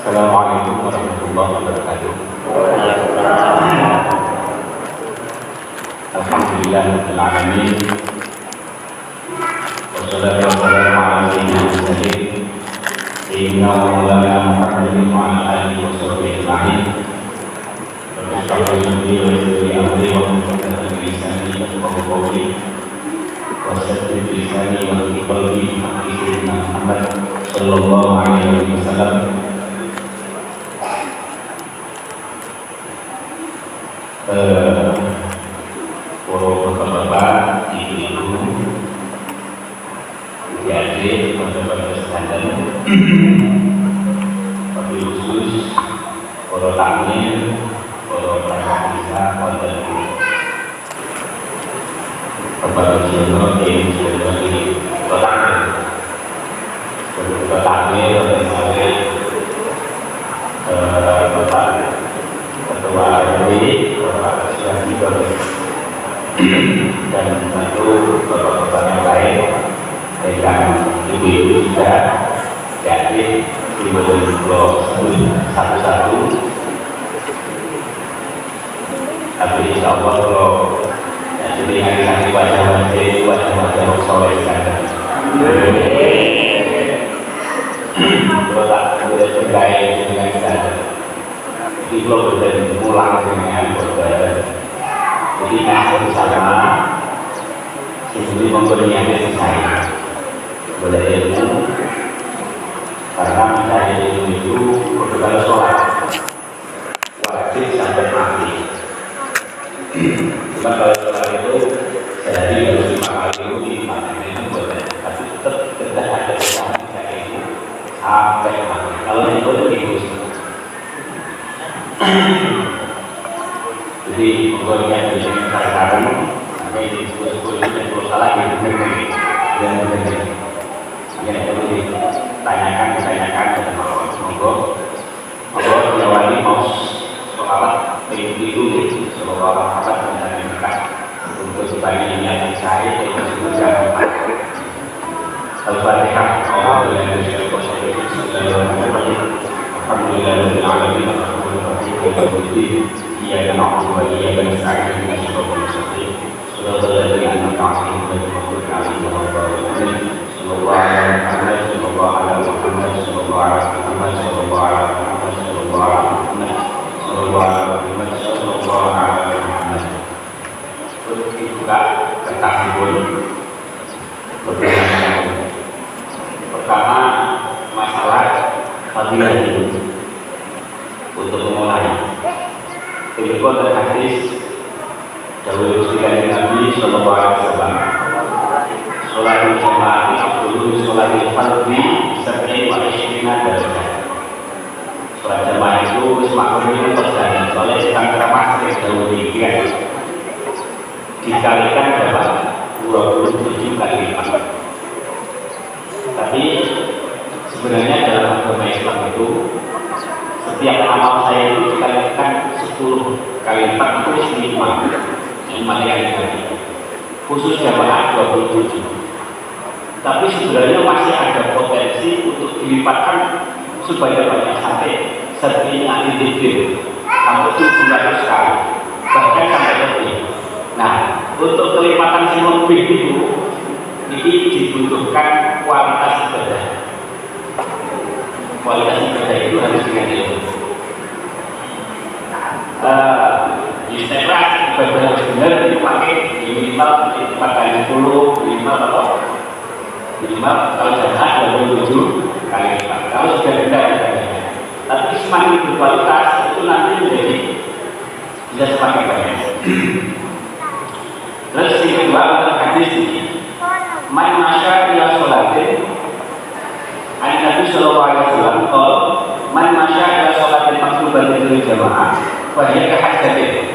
Assalamualaikum warahmatullahi wabarakatuh. Alhamdulillahirabbil alamin. Wassalatu wassalamu ala sayyidina Muhammadin sayyidina wa maulana Muhammadin wa ala alihi wa sahbihi ajma'in. Rabbi shrah li sadri wa yassir li amri wahlul 'uqdatam min lisani yafqahu qawli. Wassaddid lisani wa hlul qalbi sayyidina Muhammad sallallahu alaihi wasallam. Bapak-bapak, ibu-ibu, adik-adik, teman-teman sekalian, wabil khusus, para tamu, para praktisa, para kepada jurnal yang sudah dikotakkan, Bapak Ketua RW, Bapak Ketua dan tentu bapak-bapak yang lain dan ibu-ibu juga jadi satu-satu. Tapi insya Allah kalau dilihat wajah-wajah soleh sekali. Kalau tak boleh terkait dengan saya, itu boleh pulang dengan berbeda. Jadi aku bersama ini memberinya saya boleh ilmu karena mencari ilmu itu berkala sholat wajib sampai mati. Cuma kalau sholat itu sehari harus 5 kali itu boleh, tapi tetap tidak ada sholat mencari ilmu sampai mati. Kalau itu lebih jadi menggolongkan di sini sekarang sampai di sekolah ini dan salah yang benar yang perlu ditanyakan kepada monggo diawali mau sholawat itu sholawat dan mereka untuk supaya niat saya itu juga Al-Fatihah. Iya dan Allah iya dan saya dengan sebuah seperti sudah terjadi anak kami dari makhluk kami sallallahu alaihi wasallam. Terus juga ketahuan pertama masalah fadilah itu untuk memulai. Berikut dari hadis dahulu sekali Nabi Sallallahu Alaihi Wasallam. Sholat jamaah dulu sholat fardhi seperti wajibnya derajat. Sholat jamaah itu semakin terjadi oleh sedang ceramah dahulu dikira dikalikan dapat 27 kali lipat. Tapi sebenarnya dalam agama Islam itu setiap amal saya itu dikalikan 10 kali lipat itu istimewa yang tadi khusus jamaah 27. Tapi sebenarnya masih ada potensi untuk dilipatkan supaya banyak sampai seperti nanti dikir sampai 700 kali bahkan sampai lebih. Nah untuk kelipatan yang lebih itu ini dibutuhkan kualitas ibadah. Kualitas ibadah itu harus dengan ilmu. Istilah ibadah yang benar itu pakai minimal 4 kali 10 minimal atau minimal kalau jamaah 27 kali lipat. Kalau sudah benar ibadahnya, tapi semakin berkualitas itu nanti menjadi bisa semakin banyak. Terus yang kedua untuk hadis ini, man masya ila sholatin, Nabi Sallallahu Alaihi Wasallam kalau man masya ila sholatin maktubatin dari jamaah wajib kehadirin.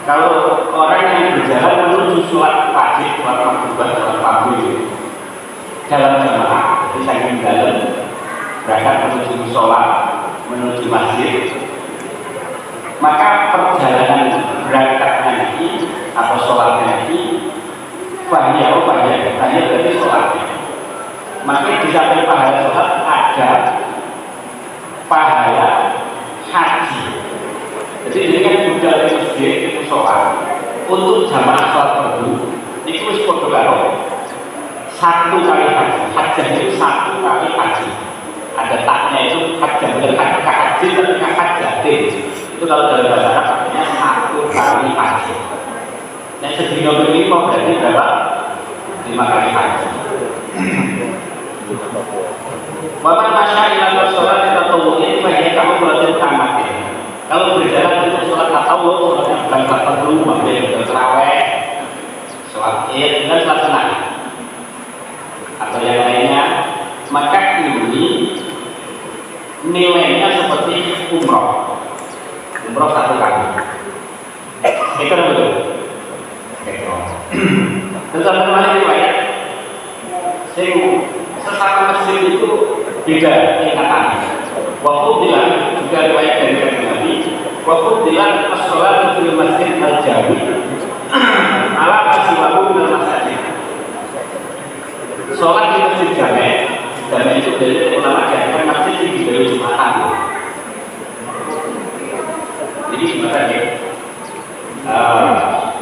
Kalau orang yang berjalan menuju sholat wajib, sholat maktubah, sholat pagi dalam jamaah, jadi saya dalam berangkat menuju sholat, menuju masjid, maka perjalanan berangkatnya ini atau sholatnya ini banyak berarti sholatnya. Maka di samping pahala sholat ada untuk jamaah sholat fardu itu wis padha karo satu kali haji. Hajjah itu satu kali haji. Ada taknya itu hajjah, bukan haji tapi hajjatin. Itu kalau dalam bahasa Arab artinya satu kali haji. Yang sedino ini mau berarti berapa? 5 kali haji. Waman masya ila sholat tatawu'in fa hiya kafaratul tamatin. Kalau berjalan untuk sholat tatawwu, sholat yang bukan fardu, ambil tarawih, sholat id dan sholat sunat atau yang lainnya, maka ini nilainya seperti umroh. Umroh satu kali. Itu betul. Tentang kemarin riwayat, sesama masjid itu beda tingkatan. Waktu bilang juga riwayat dari Nabi. Waktu bilang as-sholatu fil masjid al-jami ala asiwahu minal masjid. Sholat di masjid jami, jami itu dari ulama jami'an masjid di dari Jumatan. Jadi gimana ya?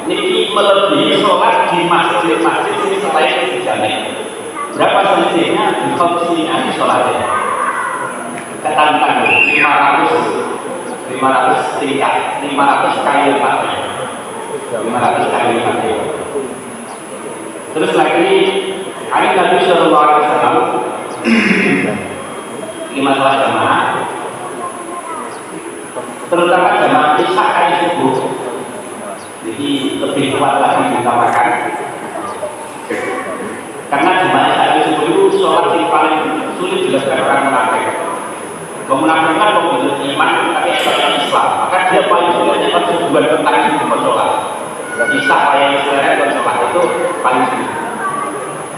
Ini melebihi sholat di masjid-masjid ini selain di jami. Berapa selisihnya di konsinya di sholatnya? Ketantang 500 tingkat, 500 kali lipatnya, 500 kali lipatnya. Terus lagi hari Nabi Shallallahu Alaihi Wasallam ini masalah jamaah, terutama jamaah isya kali subuh. Jadi lebih kuat lagi ditambahkan. Karena jemaah saat itu sholat yang paling sulit dilakukan orang munafik. Memunafikan pembentuk iman tapi ekspresi Islam. Maka dia paling sulitnya persetujuan tentang itu bersolat. Bisa yang selera bersolat itu paling sulit.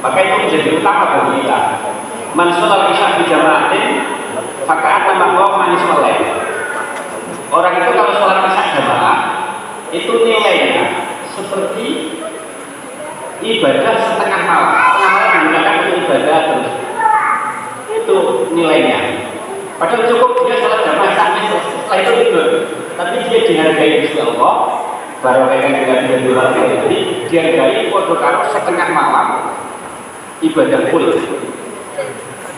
Maka itu menjadi utama bagi kita. Man sholat isya di jamaatin, maka akan makhluk manis soleh. Orang itu kalau sholat isya jamaah itu nilainya seperti ibadah setengah malam. Setengah malam menggunakan ibadah terus. Itu nilainya. Padahal cukup dia sholat jamaah sampai setelah itu tidur. Tapi dia dihargai Gusti Allah. Baru dengan dia dua kali jadi dihargai podo karo setengah malam ibadah full.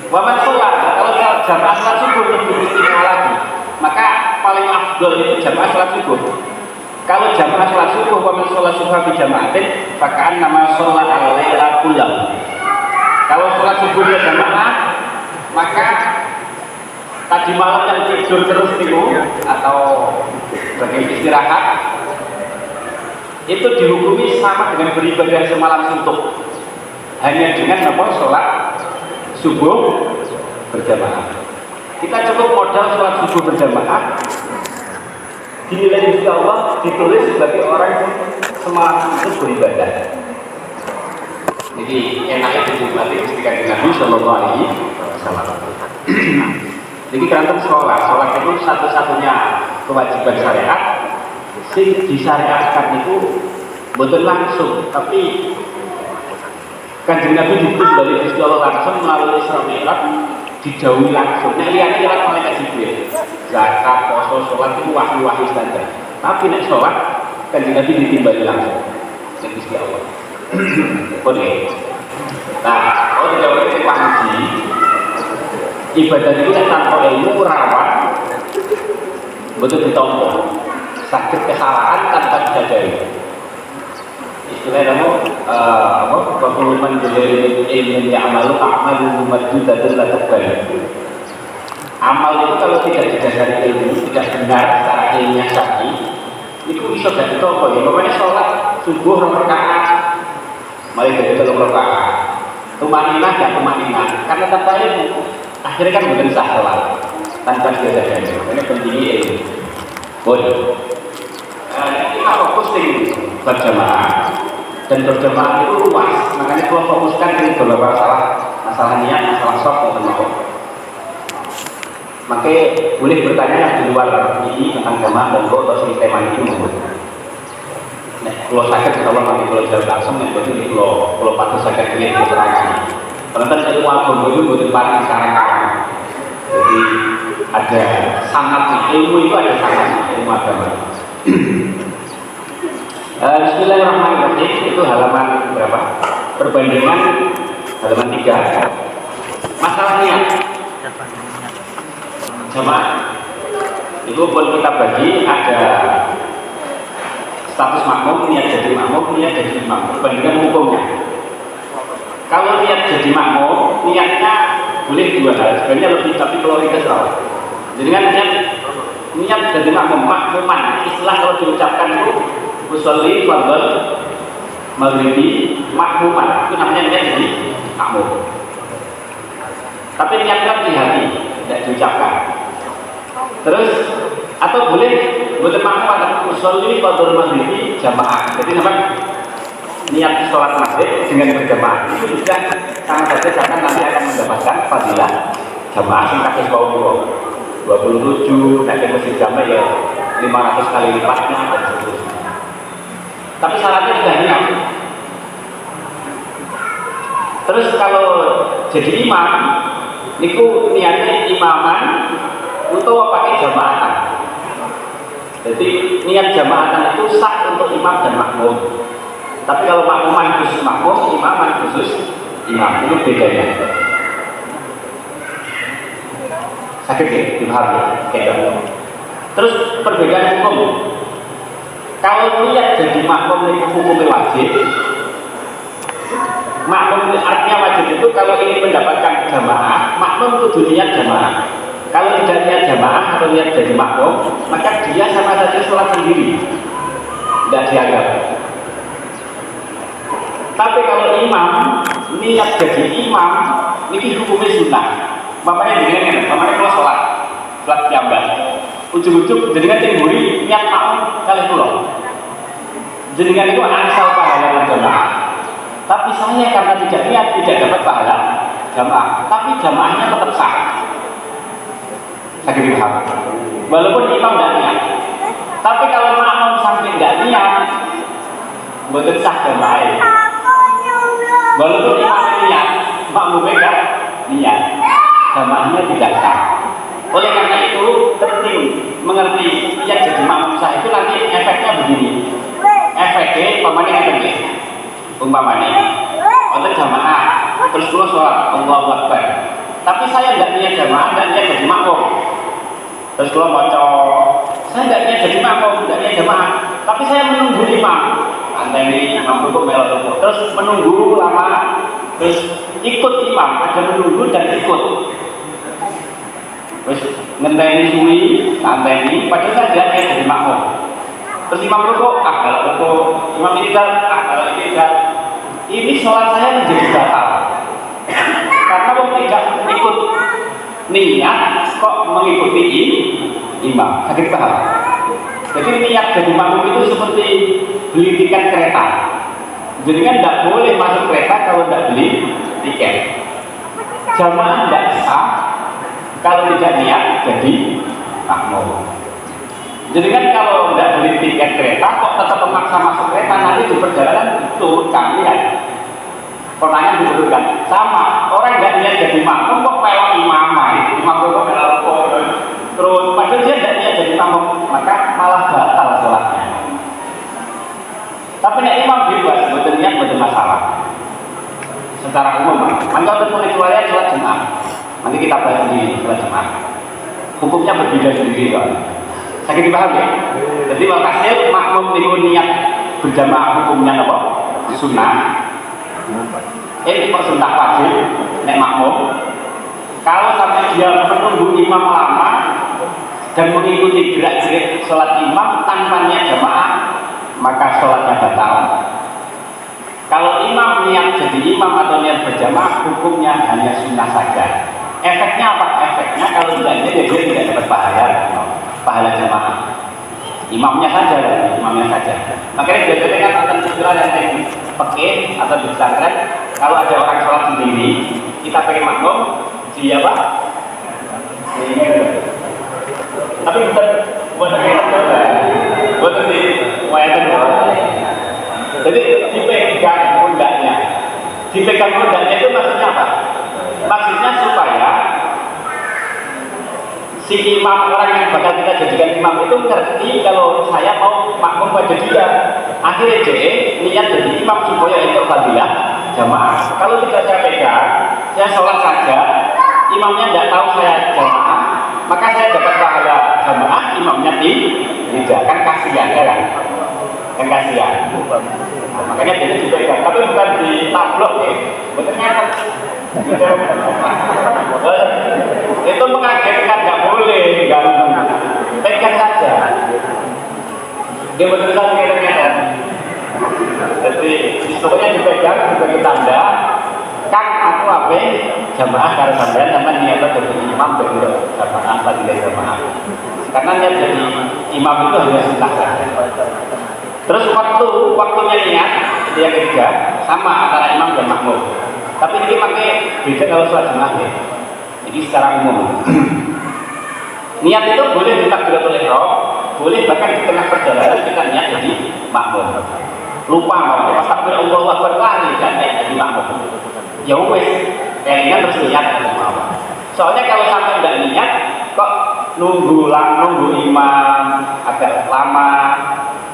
Waman sholat kalau jamaah sholat subuh lebih istimewa lagi. Maka paling afdol itu jamaah sholat subuh. Kalau jamaah sholat subuh, waman sholat subuh di jamaatin, pakaan nama sholat al-laila kullam. Kalau sholat subuh dia jamaah, maka tadi malam yang tidur terus itu atau sebagai istirahat itu dihukumi sama dengan beribadah semalam suntuk, hanya dengan apa sholat subuh berjamaah. Kita cukup modal sholat subuh berjamaah. Dinilai Gusti Allah ditulis sebagai orang yang semalam itu beribadah. Jadi enaknya dinikmati ketika Nabi Shallallahu Alaihi Wasallam. Jadi kantor sholat itu satu-satunya kewajiban syariat. Sing disyariatkan itu betul langsung, tapi Kanjeng Nabi ditulis dari Gusti Allah langsung melalui Isra Mi'raj. Dijauhi langsung. Nek lihat lewat malaikat Jibril. Zakat, poso, sholat itu wahyu-wahyu saja. Tapi nek sholat kan Nabi ditimbali langsung. Nek Gusti Allah. Oke. Nah, kalau tidak boleh haji, ibadah itu tanpa ilmu rawat, betul ditompo. Sakit kesalahan tanpa disadari. Istilahnya apa? Pengumuman dari ilmu yang amalu maju dan terbaik. Amal itu kalau tidak didasari ilmu, tidak benar secara ilmiah syar'i, itu bisa jadi toko ya. Pokoknya sholat subuh nomor rakaat, mulai dari 3 rakaat, tumaninah dan tumaninah. Karena tanpa ilmu, akhirnya kan bukan sah sholat tanpa didasari. Ini pentingnya ilmu. Boleh. Kita fokus di berjamaah. Dan berjamaah itu luas, makanya kalau fokuskan di beberapa masalah niat, masalah shock atau teman. Maka boleh bertanya yang di luar ini tentang jamaah dan kalau atau tema itu membutuhkan. Nah, kalau sakit kita nanti kalau jauh langsung, yang berarti kalau patut sakit ini keterangan. Karena kan ilmu agama itu butuh paling sekarang. Jadi ada sangat ilmu itu ada sangat ilmu agama. Bismillahirrahmanirrahim. Itu halaman berapa? Perbandingan halaman 3. Masalah niat jamaah itu pun kita bagi ada status makmum, niat jadi makmum, niat jadi imam. Perbandingan hukumnya. Kalau niat jadi makmum, niatnya boleh dua hal. Sebenarnya lebih, tapi prioritas lah. Jadi kan niat jadi makmum, makmuman. Istilah kalau diucapkan itu usolli fardhon maghribi makmuman. Itu namanya niat jadi makmum. Tapi niatnya di hati, tidak diucapkan. Terus atau boleh makmum atau usolli fardhon maghribi jamaah. Jadi sampai niat sholat maghrib dengan berjamaah itu juga sama saja karena nanti akan mendapatkan fadilah jamaah yang kasus kaum 27 nanti masjid jamaah ya 500 kali lipatnya dan seterusnya. Tapi syaratnya juga niat. Terus kalau jadi imam niku niatnya imaman atau pakai jamaatan. Jadi niat jamaatan itu sah untuk imam dan makmum. Tapi kalau makmuman khusus makmum, imaman khusus imam, itu bedanya. Sakit ya, dipahami ya. Terus perbedaan hukum. Kalau niat jadi makmum itu hukumnya wajib. Makmum artinya wajib itu kalau ingin mendapatkan jamaah, makmum itu niat jamaah. Kalau tidak niat jamaah atau niat jadi makmum, maka dia sama saja sholat sendiri, tidak dianggap. Tapi kalau imam niat jadi imam, ini hukumnya sunnah. Bapaknya dengan bapaknya kalau sholat jamban, ujung-ujung jenengan timburi niat makmum kali pulang. Jenengan itu asal pahala jamaah. Tapi saya karena tidak niat tidak dapat pahala jamaah. Tapi jamaahnya tetap sah. Saya paham. Walaupun imam tidak niat. Tapi kalau makmum sampai tidak niat, betul sah jamaah. Walaupun imam niat, makmumnya tidak niat, jamaahnya tidak sah. Oleh karena itu penting mengerti yang jadi makmum sah itu nanti efeknya begini. Efeknya umpamanya untuk jamaah terus keluar sholat Allahu Akbar. Tapi saya tidak niat jamaah, tidak niat jadi makmum. Terus keluar baca, saya tidak niat jadi makmum, tidak niat jamaah. Tapi saya menunggu imam. Anda ini mampu melok terus menunggu lama, terus ikut imam, ada menunggu dan ikut, terus ngenteni suwi, ngenteni, padahal saya tidak jadi makmum. Terus imam rukuk, kalau rukuk, imam kalau ini sholat saya menjadi batal karena kalau tidak ikut niat kok mengikuti imam. Sakit paham? Jadi niat jadi makmum itu seperti beli tiket kereta. Jadi kan tidak boleh masuk kereta kalau tidak beli tiket. Jamaah tidak sah kalau tidak niat jadi makmum. Jadi kan kalau tidak beli tiket kereta kok tetap memaksa masuk kereta, nanti di perjalanan turun kalian. Pertanyaan dibutuhkan sama orang tidak niat jadi makmum kok melok imamah, imam kok melok terus padahal dia tidak niat jadi makmum, maka malah batal sholatnya. Tapi nek imam bebas, betul niat betul masalah. Secara umum, maka untuk pengecualian sholat Jumat. Nanti kita bahas di sholat Jumat. Hukumnya berbeda sendiri kan. Sakit dipaham ya? Jadi walhasil makmum itu niat berjamaah hukumnya apa? Sunnah. Ini persunnah wajib nek makmum. Kalau sampai dia menunggu imam lama dan mengikuti gerak-gerik sholat imam tanpa niat jamaah, maka sholatnya batal. Kalau imam niat jadi imam atau niat berjamaah, hukumnya hanya sunnah saja. Efeknya apa? Efeknya kalau tidak dia tidak dapat pahala jamaah. Imamnya saja. Makanya biasanya kan akan segera yang pakai atau di pesantren, kalau ada orang sholat sendiri, kita pakai makmum, dia apa? Tapi bukan di wayang. Jadi dipegang pundaknya itu maksudnya apa? Maksudnya supaya si imam, orang yang bakal kita jadikan imam itu ngerti kalau saya mau makmum pada dia, akhirnya dia niat jadi imam supaya itu fadilah jamaah. Kalau tidak saya pegang, saya sholat saja, imamnya tidak tahu saya jamaah, maka saya dapat pahala jamaah, imamnya tidak, kan kasihan ya kan kasihan. Nah, makanya dia dipegang, tapi bukan di tablok ya, betulnya itu mengagetkan, nggak boleh, nggak pegang saja. Dia betul-betul kira-kira. Jadi pokoknya dipegang sebagai tanda kan aku apa jamaah kalau sampean sama niat jadi imam bagi jamaah fadilah jamaah. Karena niat jadi imam itu hanya sunnah saja. Terus waktunya niat yang ketiga sama antara imam dan makmum. Tapi ini pakai beda kalau sholat jamaah ya. Jadi secara umum niat itu boleh di takbiratul ihram, boleh bahkan di tengah perjalanan kita niat jadi makmum. Lupa mau pas takbir Allahu Akbar lari dan jadi makmum. Ya wes, kayaknya terus niat mau. Soalnya kalau sampai tidak niat, kok nunggu imam agak lama,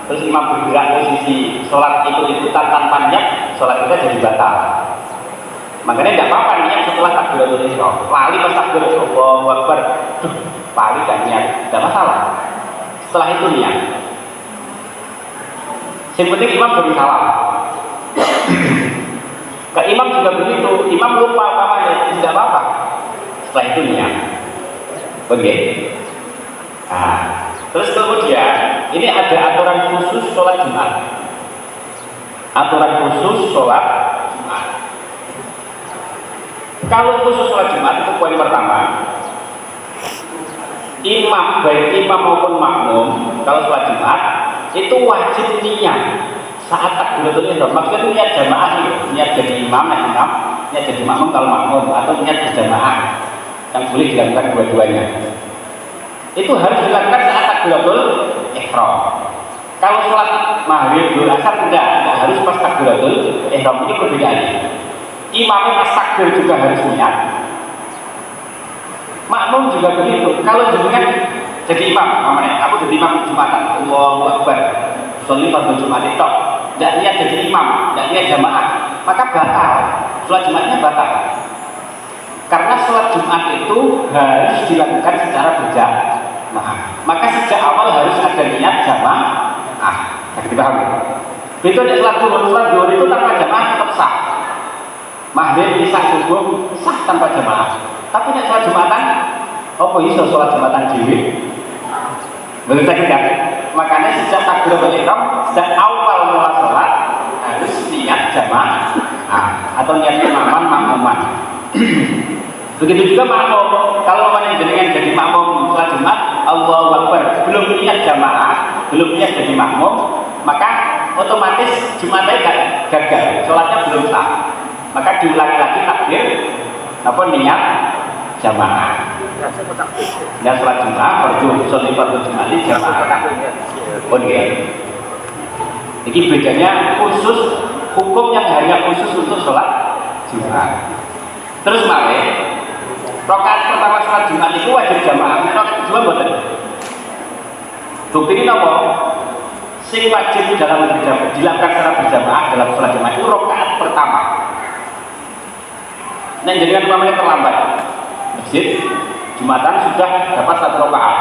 terus imam bergerak posisi sholat ikut-ikutan tanpa niat, sholat kita jadi batal. Makanya tidak apa-apa niat setelah takbiratul ihram. Lali pas takbir Allahu Akbar, lali dan niat, tidak masalah. Setelah itu niat. Yang penting imam beri salam. Ke imam juga begitu. Imam lupa apa-apa, tidak apa-apa. Setelah itu niat. Oke. Nah, terus kemudian ini ada aturan khusus sholat Jumat. Aturan khusus sholat Jumat. Kalau khusus sholat Jumat itu poin pertama. Imam, baik imam maupun makmum, kalau sholat Jumat itu wajib niat saat takbiratul ihram. Maksudnya niat jamaah nih, niat jadi imam, niat jadi makmum kalau makmum, atau niat berjamaah yang boleh dilakukan dua-duanya. Itu harus dilakukan saat takbiratul ihram. Kalau sholat maghrib, zuhur, asar tidak harus pas takbiratul ihram. Ini perbedaannya. Imamnya pas takbir juga harus niat. Makmum juga begitu. Kalau jenengan jadi imam, aku jadi imam Jumatan, Allahu Akbar, sholli fardhu Jumat itu, tidak niat jadi imam, tidak niat jamaah, maka batal. Sholat Jumatnya batal. Karena sholat Jumat itu harus dilakukan secara berjamaah. Maka sejak awal harus ada niat jamaah. Kita paham ya? Itu sholat zuhur itu tanpa jamaah tetap sah. Maghrib, isya, subuh sah tanpa jamaah. Tapi nek sholat Jumatan, apa iso sholat Jumatan dhewe? Betul sakit kan? Makanya sejak takbiratul ihram, sejak awal mulai sholat harus niat jamaah atau niat imaman makmuman. Begitu juga makmum. Kalau jenengan jadi makmum sholat Jumat, Allahu Akbar, belum niat jamaah, belum niat jadi makmum, maka otomatis Jumatnya gagal, sholatnya belum sah. Maka diulangi lagi takbir, apa niat jamaah. Dan sholat Jumat, sholli fardhu Jumat jamaah. Oke. Jadi bedanya khusus hukum yang hanya khusus untuk sholat Jumat. Terus malah, rakaat pertama sholat Jumat itu wajib jamaah. Rakaat kedua bukan. Bukti ini apa? Sing wajib dalam dilakukan secara berjamaah dalam sholat Jumat itu rakaat pertama. Nah, jadi namanya terlambat. Masjid Jumatan sudah dapat 1 rakaat.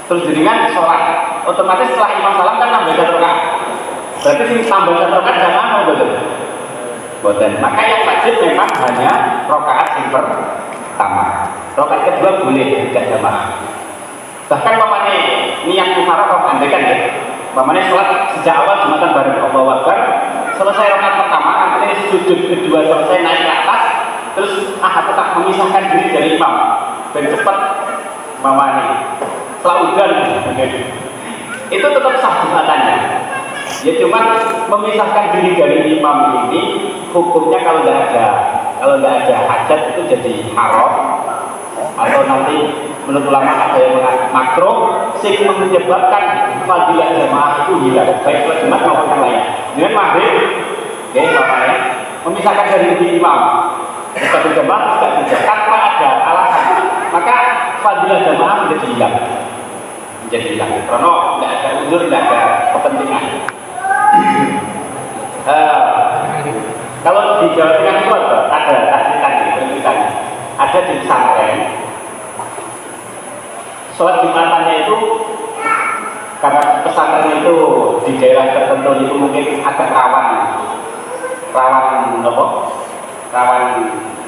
Terus jenengan sholat, otomatis setelah imam salam kan nambah 1 rakaat. Berarti sing tambah 1 rakaat jamaah mau betul. Boten. Maka yang wajib memang hanya rakaat yang pertama. Rakaat kedua boleh tidak jamaah. Bahkan mamane niat mufaraqah andaikan ya. Mamane sholat sejak awal Jumatan bareng Allahu Akbar, selesai rakaat pertama, akhirnya sujud kedua selesai naik ke atas, terus tetap memisahkan diri dari imam dan cepat mamane selaudan itu tetap sah Jumatannya. Ya cuma memisahkan diri dari imam ini hukumnya kalau tidak ada hajat itu jadi haram, atau nanti menurut ulama ada yang makruh sehingga menyebabkan fadilah jamaah itu hilang baik sholat Jumat maupun yang lain. Dengan maghrib, ya memisahkan dari imam bisa berjamaah tidak tanpa ada alasan, maka fadilah jamaah menjadi hilang, karena tidak ada uzur, tidak ada kepentingan. Kalau di Jawa Tengah itu ada pendidikan, ada di pesantren. Sholat Jumatannya itu karena pesantren itu di daerah tertentu itu mungkin agak rawan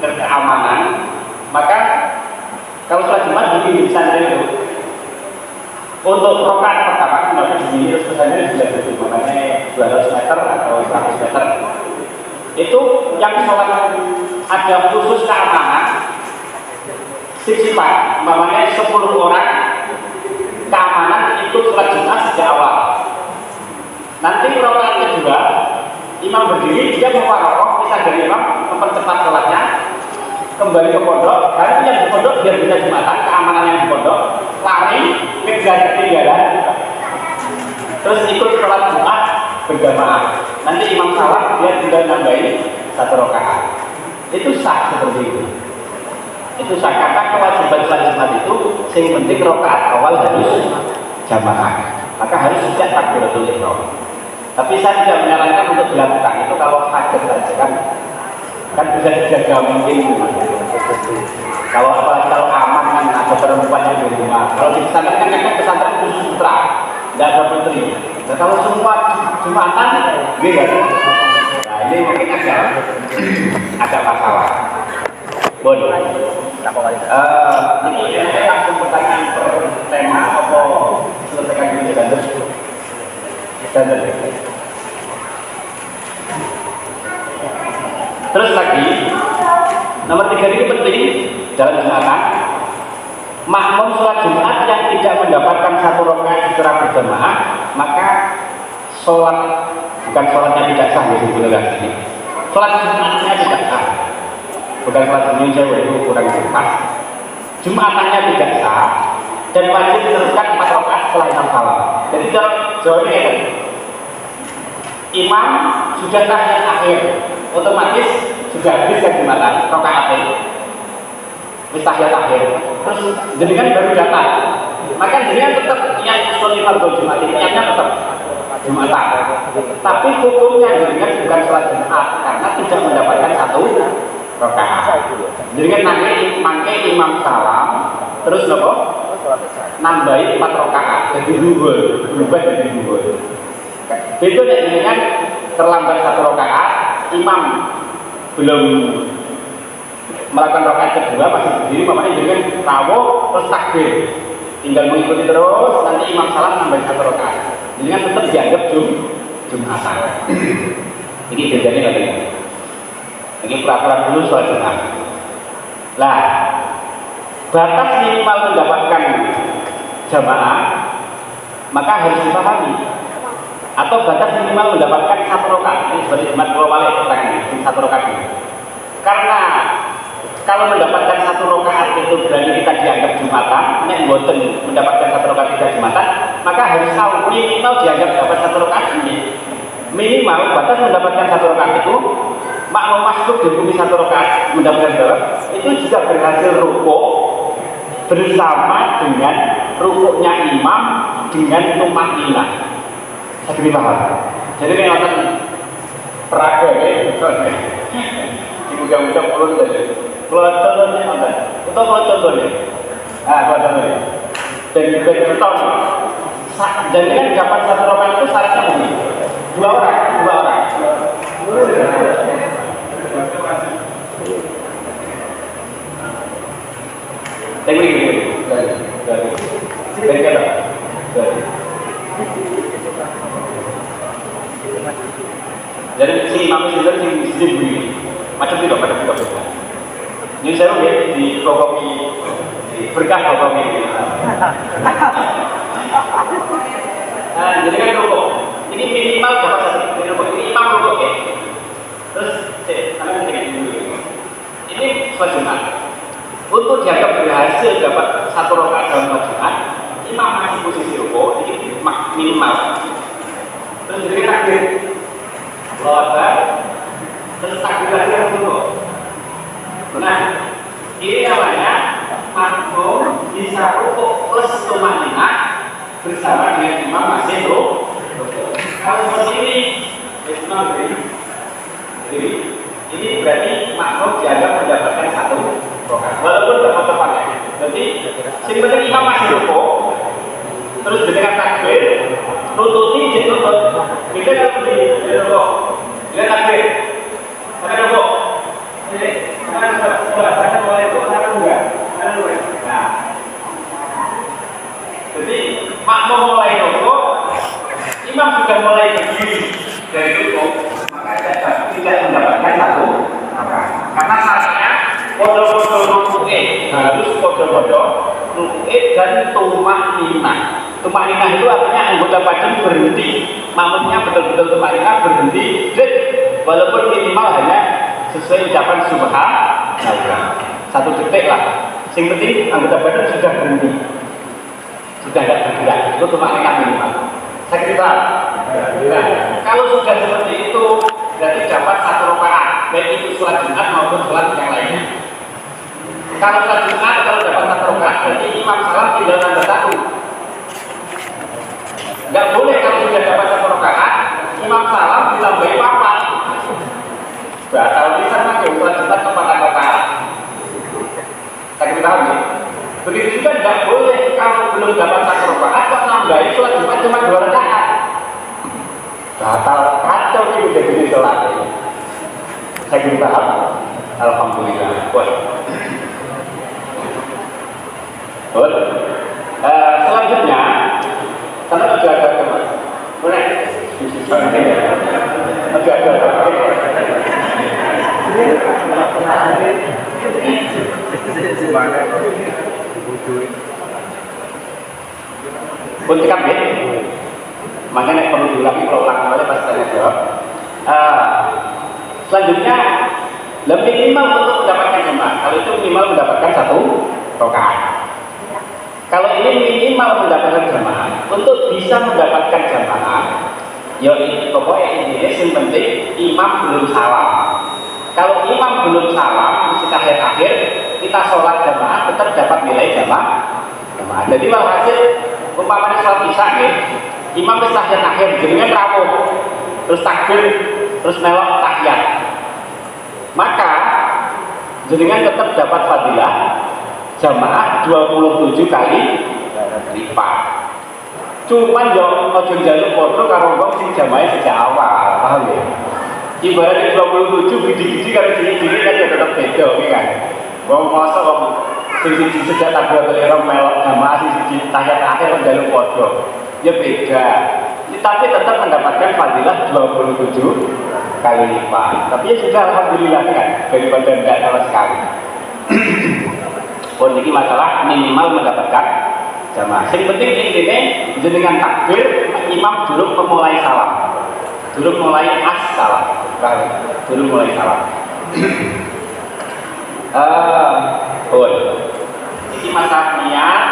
keamanan, maka kalau sholat Jumat di pesantren itu untuk rokaat pertama maka di sini terus pesantren sudah tutup, makanya 200 meter atau 100 meter itu yang sholat ada khusus keamanan sifat, namanya 10 orang keamanan ikut sholat Jumat sejak awal. Nanti rokaat kedua imam berdiri, dia muwarokoh, bisa dari imam mempercepat sholatnya, kembali ke pondok, dan yang di pondok biar bisa Jumatan, keamanan yang di pondok, lari, kejar ketinggalan, terus ikut sholat Jumat berjamaah. Nanti imam salam, dia tinggal nambahin 1 rakaat. Itu sah seperti itu. Itu sah, karena kewajiban sholat Jumat itu yang penting rakaat awal harus jamaah. Maka harus sejak takbiratul ihram. Tapi saya tidak menyarankan untuk dilakukan itu kalau hajat saja kan bisa dijaga mungkin. Kalau apalagi kalau aman kan ada perempuan yang di rumah. Kalau di pesantren kan pesantren khusus putra, tidak ada putri. Nah kalau semua Jumatan, gitu. Nah ini mungkin ada masalah. Boleh. Ini saya langsung pertanyaan per tema atau selesaikan dulu dan terus lagi nomor 3 ini penting dalam Jumatan. Makmum sholat Jumat yang tidak mendapatkan 1 rakaat secara berjamaah, maka sholat bukan sholatnya tidak sah ya sebenarnya ini. Sholat Jumatnya tidak sah. Bukan sholat Indonesia itu kurang pas. Jumatannya tidak sah dan wajib diteruskan 4 rakaat setelah imam salam. Jadi jawabnya itu imam sudah tahiyat akhir, otomatis sudah habis kan Jumatan rakaatnya. Tahiyat akhir, terus jenengan baru datang, maka jenengan tetap yang sholat fardhu Jumat itu tetap Jumatan, tapi hukumnya jenengan bukan sholat Jumat karena tidak mendapatkan 1 rakaat. Jenengan nanti mangke imam salam, terus nopo nambahin 4 rakaat, jadi berubah jadi 2. Itu jenengan terlambat 1 rakaat, imam belum melakukan rakaat kedua masih berdiri, makanya dengan tawo terus takbir, tinggal mengikuti terus, nanti imam salam nambahin 1 rakaat, dengan tetap dianggap Jumatan. Ini bedanya lagi. Ini peraturan dulu soal Jumat. Lah, batas minimal mendapatkan jamaah maka harus dipahami. Atau batas minimal mendapatkan 1 rakaat. Ini seperti Jumat global pertanyaan 1 rakaat. Karena kalau mendapatkan 1 rakaat itu berarti kita dianggap Jumatan, nek mboten mendapatkan 1 rakaat tidak Jumatan, maka harus tahu minimal dianggap dapat 1 rakaat ini. Minimal batas mendapatkan 1 rakaat itu makmum masuk dihukumi 1 rakaat mendapatkan berapa? Itu juga berhasil rukuk bersama dengan rukuknya imam dengan tumaninah. Saya paham. Jadi kayak nonton peraga ya. Mudah-mudah perlu saja. Kalau contohnya apa? Atau kalau contohnya, kalau contohnya, dan contoh, jadi kan dapat 1 rakaat itu syaratnya begini, 2 orang. Jadi si imam sendiri begini. Macam itu. Ini saya lihat di prokopi berkah prokopi. Jadi kan rokok. Ini minimal dapat 1 rokok. Ini imam rokok ya. Terus kalian dengan dulu. Ini sholat Jumat. Untuk dianggap berhasil dapat 1 rakaat dalam sholat Jumat, imam masih posisi rokok. Ini minimal. Terus jadi takbir. Terus takbir lagi dulu. Nah, ini namanya makmum bisa rukuk plus tumaninah bersama dengan imam masih rukuk. Kalau seperti ini, jadi ini berarti makmum dianggap mendapatkan satu rokaat, walaupun dapat tempatnya. Jadi, sing penting imam masih rukuk, terus dengan takbir, nututi jadi nutut. Kita kalau di rukuk, dengan takbir, ada rukuk. Jadi, karena mulai itu ada enggak? Nah, jadi makmum mulai rukuk, imam sudah mulai berdiri dari rukuk, maka tidak mendapatkan satu rokaat. Karena syaratnya podo-podo ruku'e harus podo-podo ruku'e dan tumakninah. Tumakninah itu artinya anggota badan berhenti, makmumnya betul-betul tumakninah berhenti, walaupun minimal hanya sesuai ucapan subhanallah 1 detik lah. Yang penting anggota badan sudah berhenti, sudah tidak bergerak, itu tumakninah minimal. Saya kira kalau sudah seperti itu berarti dapat 1 rokaat, baik itu sholat Jumat maupun sholat yang lainnya. Kalau sholat Jumat kalau dapat 1 rokaat berarti imam salam tinggal nambah 1. Nggak boleh kalau sudah dapat 1 rokaat imam salam ditambahi 4. Batal bisa pakai sholat Jumat kepada rokaat. Saya kira tahu ya. Begitu juga nggak boleh kalau belum dapat 1 rokaat kok nambahin sholat Jumat cuma 2 rakaat. Batal kacau itu jadi sholat. Saya kira paham. Alhamdulillah. Selanjutnya, karena juga ada teman, boleh? Pun cekap ya. Makanya perlu diulangi, kalau ulang kembali pasti tanya jawab. Selanjutnya, lebih minimal untuk mendapatkan jemaah. Kalau itu minimal mendapatkan 1 rokaat. Kalau ini minimal mendapatkan jemaah, untuk bisa mendapatkan jemaah, ya pokoknya ini yang penting imam belum salam. Kalau imam belum salam, mesti tahiyat akhir, kita sholat jemaah tetap dapat nilai jemaah. Jadi walhasil umpamanya sholat isya ya, imam wis tahiyat akhir, jenenge rawuh, terus takbir, terus melok tahiyat. Maka jenengan tetap dapat fadilah jamaah 27 kali lipat. Cuman yo aja njaluk padha karo wong sing jamaah sejak awal, paham ya? Ibaratnya 27 biji-biji karo ciri-ciri kan ya tetap beda kan. Wong masa wong sing sejak takbiratul ihram melok jamaah sing tahiyat akhir njaluk padha. Ya beda. Tapi tetap mendapatkan fadilah 27 kali lipat. Tapi ya sudah alhamdulillah kan daripada tidak sama sekali. Oh, ini masalah minimal mendapatkan jamaah. Yang penting ini dengan takbir imam dulu memulai salam, dulu mulai as-salam, dulu mulai salam. Ini masalah niat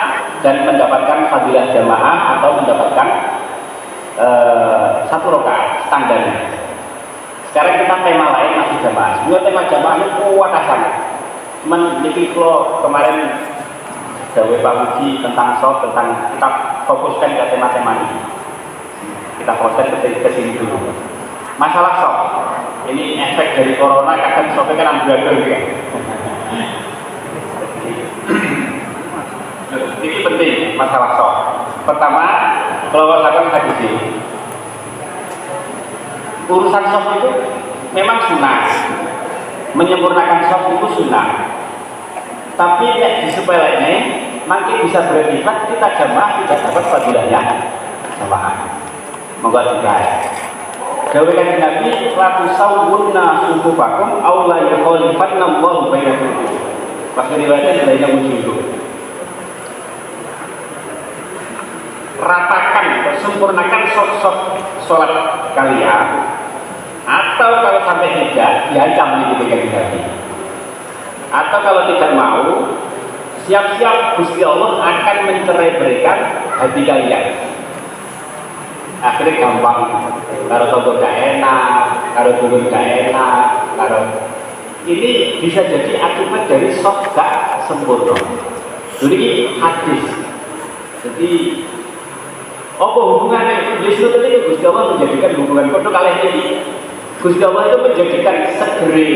dan mendapatkan fadilah jamaah atau mendapatkan 1 rokaat standarnya. Sekarang kita tema lain masih jamaah. Sebenarnya tema jamaah ini kuat sangat. Cuman niki kalau kemarin gawe pamuji tentang sholat, tentang kita fokuskan ke tema-tema ini. Kita fokuskan ke sini dulu. Masalah sholat, ini efek dari corona kadang sholatnya kan amburadul ya. Ini penting masalah sholat. Pertama, kalau misalkan hadis ini, urusan sholat itu memang sunnah. Menyempurnakan sholat itu sunnah. Tapi yang disepelekan makin bisa berakhibat kita jamaah tidak dapat fadilahnya jamaah. Moga juga. Dawuhan Nabi, "La tusawwunna sufufakum aw la yukhalifanna Allahu bainakum." Pas riwayatnya lainnya muncul. Ratakan, sempurnakan sholat kalian. Atau kalau sampai tidak, diancam di ketika Nabi. Atau kalau tidak mau, siap-siap Gusti Allah akan mencerai-beraikan hati kalian. Akhirnya gampang, kalau tonggo gak enak, kalau turun gak enak, kalau ini bisa jadi akibat dari sholat gak sempurna. Jadi hadis. Jadi Apa hubungannya Iblis itu tadi? Gusti Allah menjadikan hubungan kodoh kalian ini. Gusti Allah itu menjadikan segeri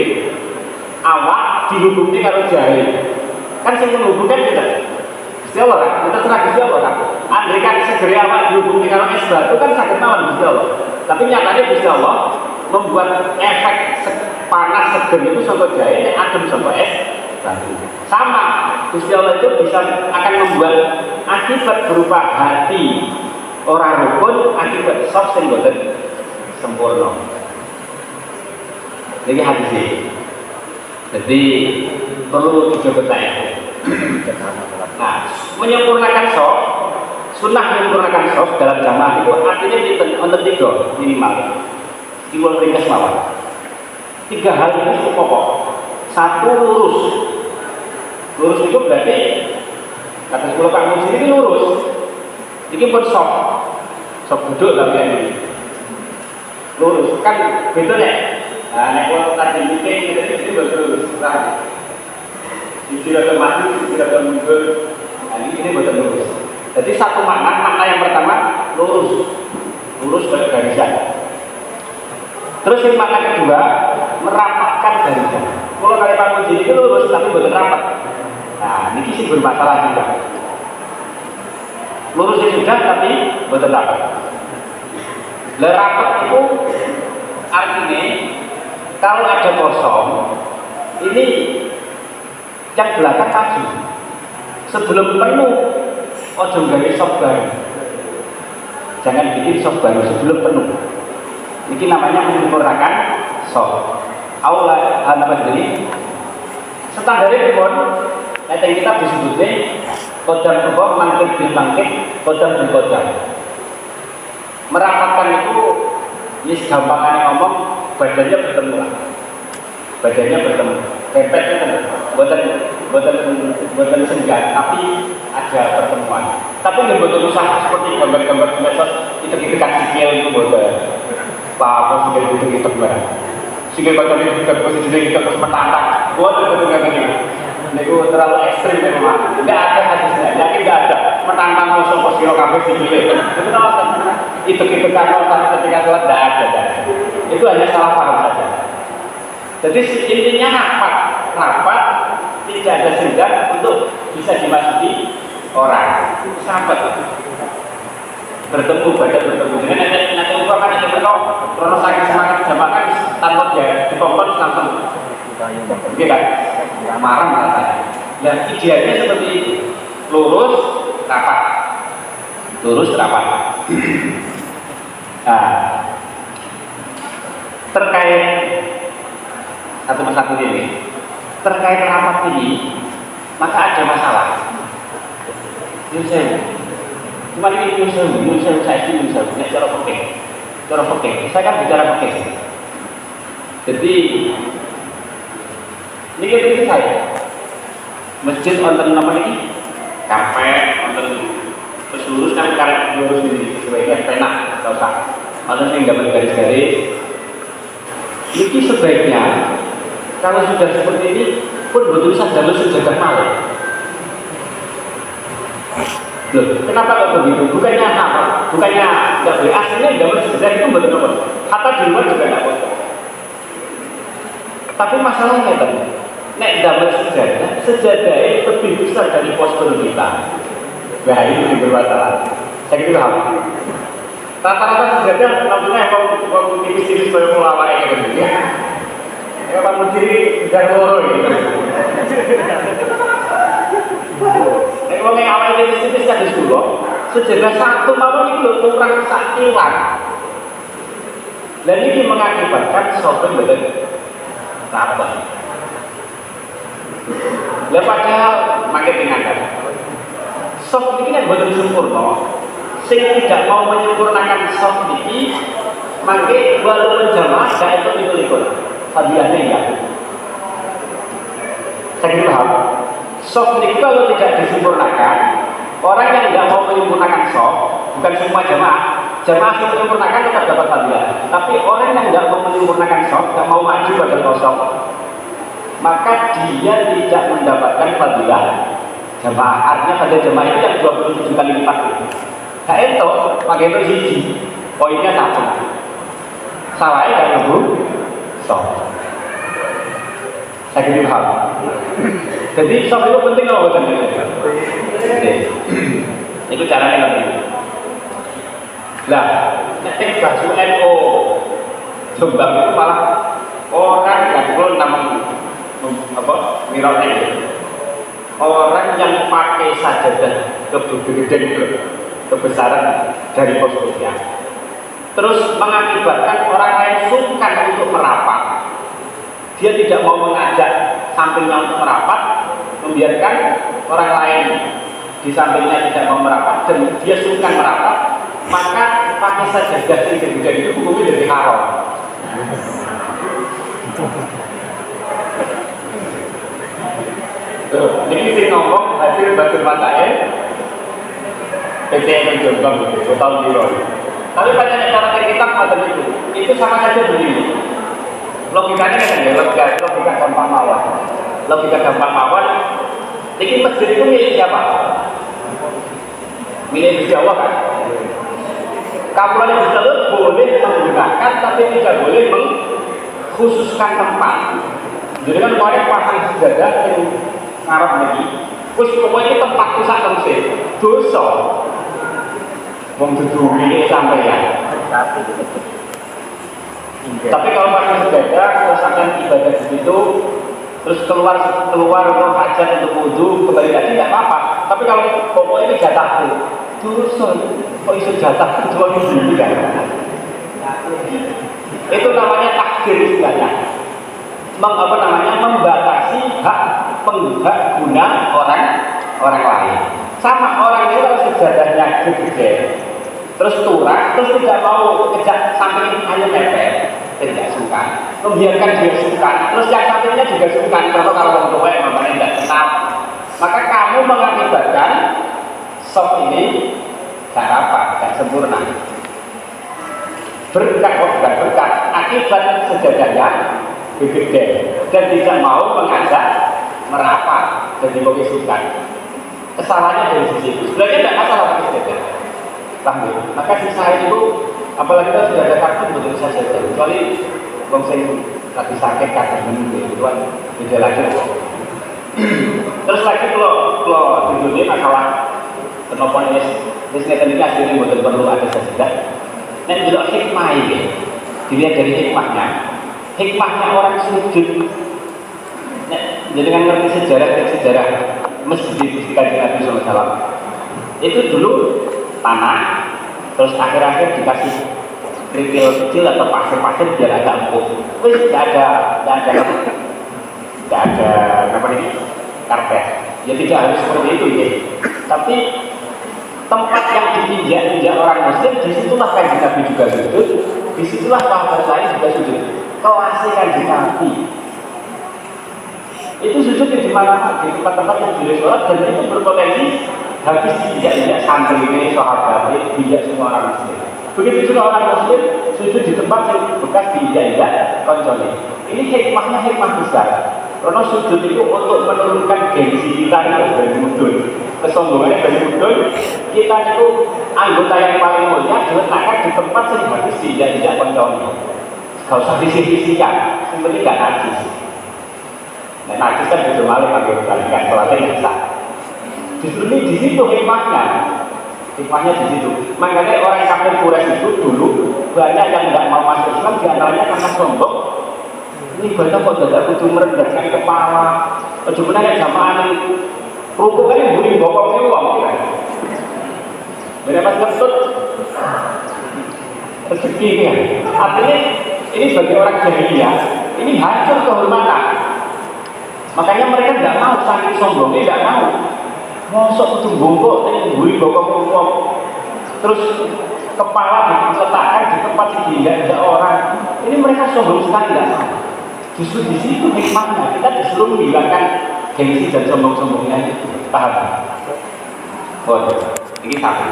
awak dihubungi kalau jahil. Kan sing menghubungkan kita. Gusti Allah kan, kita serah Gusti Allah kan. Andai kan segeri awak dihubungi kalau es batu kan sakit mawon Gusti Allah. Tapi nyatanya Gusti Allah membuat efek panas seger itu sampai jahil, adem sampai es batu. Sama, Gusti Allah itu bisa akan membuat akibat berupa hati orang rukun, akibat soft sing boten sempurna. Ini hadis ini. Jadi perlu dicoba itu. Nah, menyempurnakan soft, sunnah menyempurnakan soft dalam jamaah itu artinya untuk tiga minimal. Timbul ringkas mawon. 3 hal itu cukup pokok. 1, lurus. Lurus itu berarti kata sekolah Pak Musi ini lurus. Ini pun soft duduk tapi ini lurus kan betul ya. Nah, nek kalau tadi mikir itu betul lurus. Nah, ini tidak maju, tidak mundur. Nah, ini betul lurus. Jadi satu makna yang pertama lurus ke garisan. Terus yang makna kedua merapatkan garisan. Kalau kalian Pak Musi itu lurus tapi betul rapat. Nah, ini sih bermasalah juga. Lurusnya sudah tapi betul rapat. Rapat itu artinya kalau ada kosong ini yang belakang maju. Sebelum penuh ojo gawe soft baru. Jangan bikin soft baru sebelum penuh. Ini namanya menyempurnakan soft. Aula apa jadi standarnya pun yang kita disebutnya kodam kubah mangkit bil mangkit, kodam bil kodam. Merapatkan itu ini gampangannya ngomong badannya bertemu lah. Badannya bertemu, pepetnya kan buatan senjata, tapi ada pertemuan. Tapi nggak buatan usaha seperti gambar-gambar di medsos itu kita kasih kiel itu buatan apa sehingga itu barang. Sehingga badan itu kita posisi kita terus menantang, buatan betul-betul itu terlalu ekstrim memang. Tidak ada hadisnya, yakin tidak ada. Menantang musuh posisi kafe sendiri. Itu kita kalau ketika sholat tidak ada. Itu hanya salah paham saja. Jadi intinya rapat, tidak ada senggat untuk bisa dimasuki orang. Sahabat bertemu badan bertemu. Dengan nanti umpama ada berkau, krono sakit semangat jamakan tanpa dia dipongkon langsung. Oke kan? Marah rasanya. Dan idealnya seperti itu, lurus rapat. Nah, terkait satu masalah ini, terkait rapat ini, maka ada masalah. Cuma ini Yusuf saya ini cara pakai. Saya kan bicara pakai. Jadi ini saya masjid wonten nama ini kafe wonten terus lurus kan karek lurus ini sebaiknya penak atau tak atau yang dapat garis-garis ini sebaiknya kalau sudah seperti ini pun bertulisan jalur sejagat malam. Loh, kenapa kok begitu? Bukannya apa? Bukannya nggak boleh aslinya jalur sejagat itu betul-betul kata di luar juga nggak boleh. Tapi masalahnya tadi nek damel sejadah itu lebih besar dari postur kita. Nah ini yang bermasalah. Saya kira apa? Rata-rata sejadah namanya kalau tipis-tipis kayak mulawai gitu ya. Ya Pak Mujiri dan loro gitu. Nek wong yang awal tipis-tipis kan di sekolah, sejadah satu mawon itu kurang sak kiwan. Dan ini mengakibatkan sopan betul rapat. Ya padahal makin tinggal. Soft ini kan betul sempurna. Sing tidak mau menyempurnakan soft ini, makin walaupun jamaah gak ikut. Hadiahnya ya. Saya paham. Soft ini kalau tidak disempurnakan, orang yang tidak mau menyempurnakan soft, bukan semua jamaah yang menyempurnakan tetap dapat hadiah. Tapi orang yang tidak mau menyempurnakan soft, tidak mau maju pada kosong, maka dia tidak mendapatkan fadilah jamaah. Artinya pada jamaah itu yang 27 kali lipat. Nah itu pakai itu siji, poinnya satu. Salahnya kan lebu, saya kira hal. Jadi soft itu penting loh bukan? Itu caranya penting. Lah, ngetik baju NO, sebab itu malah orang yang belum namanya apa mirrornya. Orang yang pakai sajadah kebesaran dari posisinya, terus mengakibatkan orang lain sungkan untuk merapat. Dia tidak mau mengajak sampingnya untuk merapat, membiarkan orang lain di sampingnya tidak mau merapat dan dia sungkan merapat, maka pakai sajadah gede-gede itu hukumnya jadi haram. Ini sih ngomong hasil batul matanya PT yang Jombang gitu, tahun biru. Tapi banyak cara kitab macam itu sama saja begini. Logikanya kan ya, logika gampang mawar. Logika gampang mawar. Ini masjid itu milik siapa? Milik Jawa kan? Kapulan Jawa boleh menggunakan, tapi tidak boleh mengkhususkan tempat. Jadi kan kemarin pasang sejadah yang ngarep lagi. Terus pokoknya tempat pusat tempat dosa. Wong dudu milik sampeyan. Tapi kalau pasang sejadah, terus akan ibadah di situ, terus keluar untuk hajat untuk wudhu, kembali lagi tidak apa-apa. Tapi kalau pokoknya ini jatahku, dosa. Kok iso jatah kecuali sini kan? Itu namanya takdir istilahnya. Membatasi hak pengguna orang lain. Sama orang itu kalau sejadahnya gede, terus turun, terus tidak mau kejak samping hanya mepet, tidak suka, membiarkan dia suka, terus yang sampingnya juga suka. Kalau orang tua yang mamanya tidak kenal, maka kamu mengakibatkan soft ini tidak sempurna. Berkat akibat sejadahnya gede dan tidak mau mengajak merapat dan dibogisukan. Kesalahannya dari sisi itu sebenarnya tidak masalah pakai sejadah, maka sisa itu apalagi kalau sudah ada kartu betul saja, kecuali bangsa lagi sakit kartu menunggu itu kan beda lagi. Terus lagi kalau di dunia masalah kenapa ini hasilnya betul perlu ada sejadah. Nah juga hikmah ini dilihat dari hikmahnya orang sujud. Nah, jadi kan ngerti sejarah masjid di Kanjeng Nabi SAW itu dulu tanah, terus akhir-akhir dikasih kerikil kecil atau pasir-pasir biar agak empuk. Terus tidak ada apa ini karpet. Ya tidak harus seperti itu ya. Tapi tempat yang diinjak orang Muslim, disitulah Kanjeng Nabi juga sujud, disitulah sahabat lain juga sujud. Kelasnya Kanjeng Nabi itu sujud di mana di tempat-tempat yang boleh sholat dan itu berpotensi habis diinjak santri ini sahabat diinjak semua orang Muslim. Begitu juga orang Muslim sujud di tempat yang bekas diinjak koncolnya. Ini hikmah besar. Karena sujud itu untuk menurunkan gengsi kita dari mudun, kesombongannya dari mudun. Kita itu anggota yang paling mulia diletakkan di tempat yang habis diinjak koncolnya. Gak usah disisi-sisikan, yang penting gak najis. Nah, najis kan sudah malah pakai kalian sholatnya bisa. Justru ini di situ hikmahnya di situ. Makanya orang kafir Quraisy itu dulu banyak yang tidak mau masuk Islam, diantaranya karena sombong. Ini banyak kok tidak butuh merendahkan kepala. Sebenarnya jamaah rukuk kan yang beli bokong uang kan. Berapa ketut rezeki kan. Artinya ini bagi orang jahiliyah ini hancur kehormatan. Makanya mereka tidak mau saking sombongnya, tidak mau. Mosok itu bongkok, ini beli bokong uang. Terus kepala diletakkan di tempat yang tidak orang. Ini mereka sombong sekali tidak mau. Justru di situ hikmahnya, kita disuruh menghilangkan gengsi dan sombong-sombongnya itu. Paham? Oh, ini satu.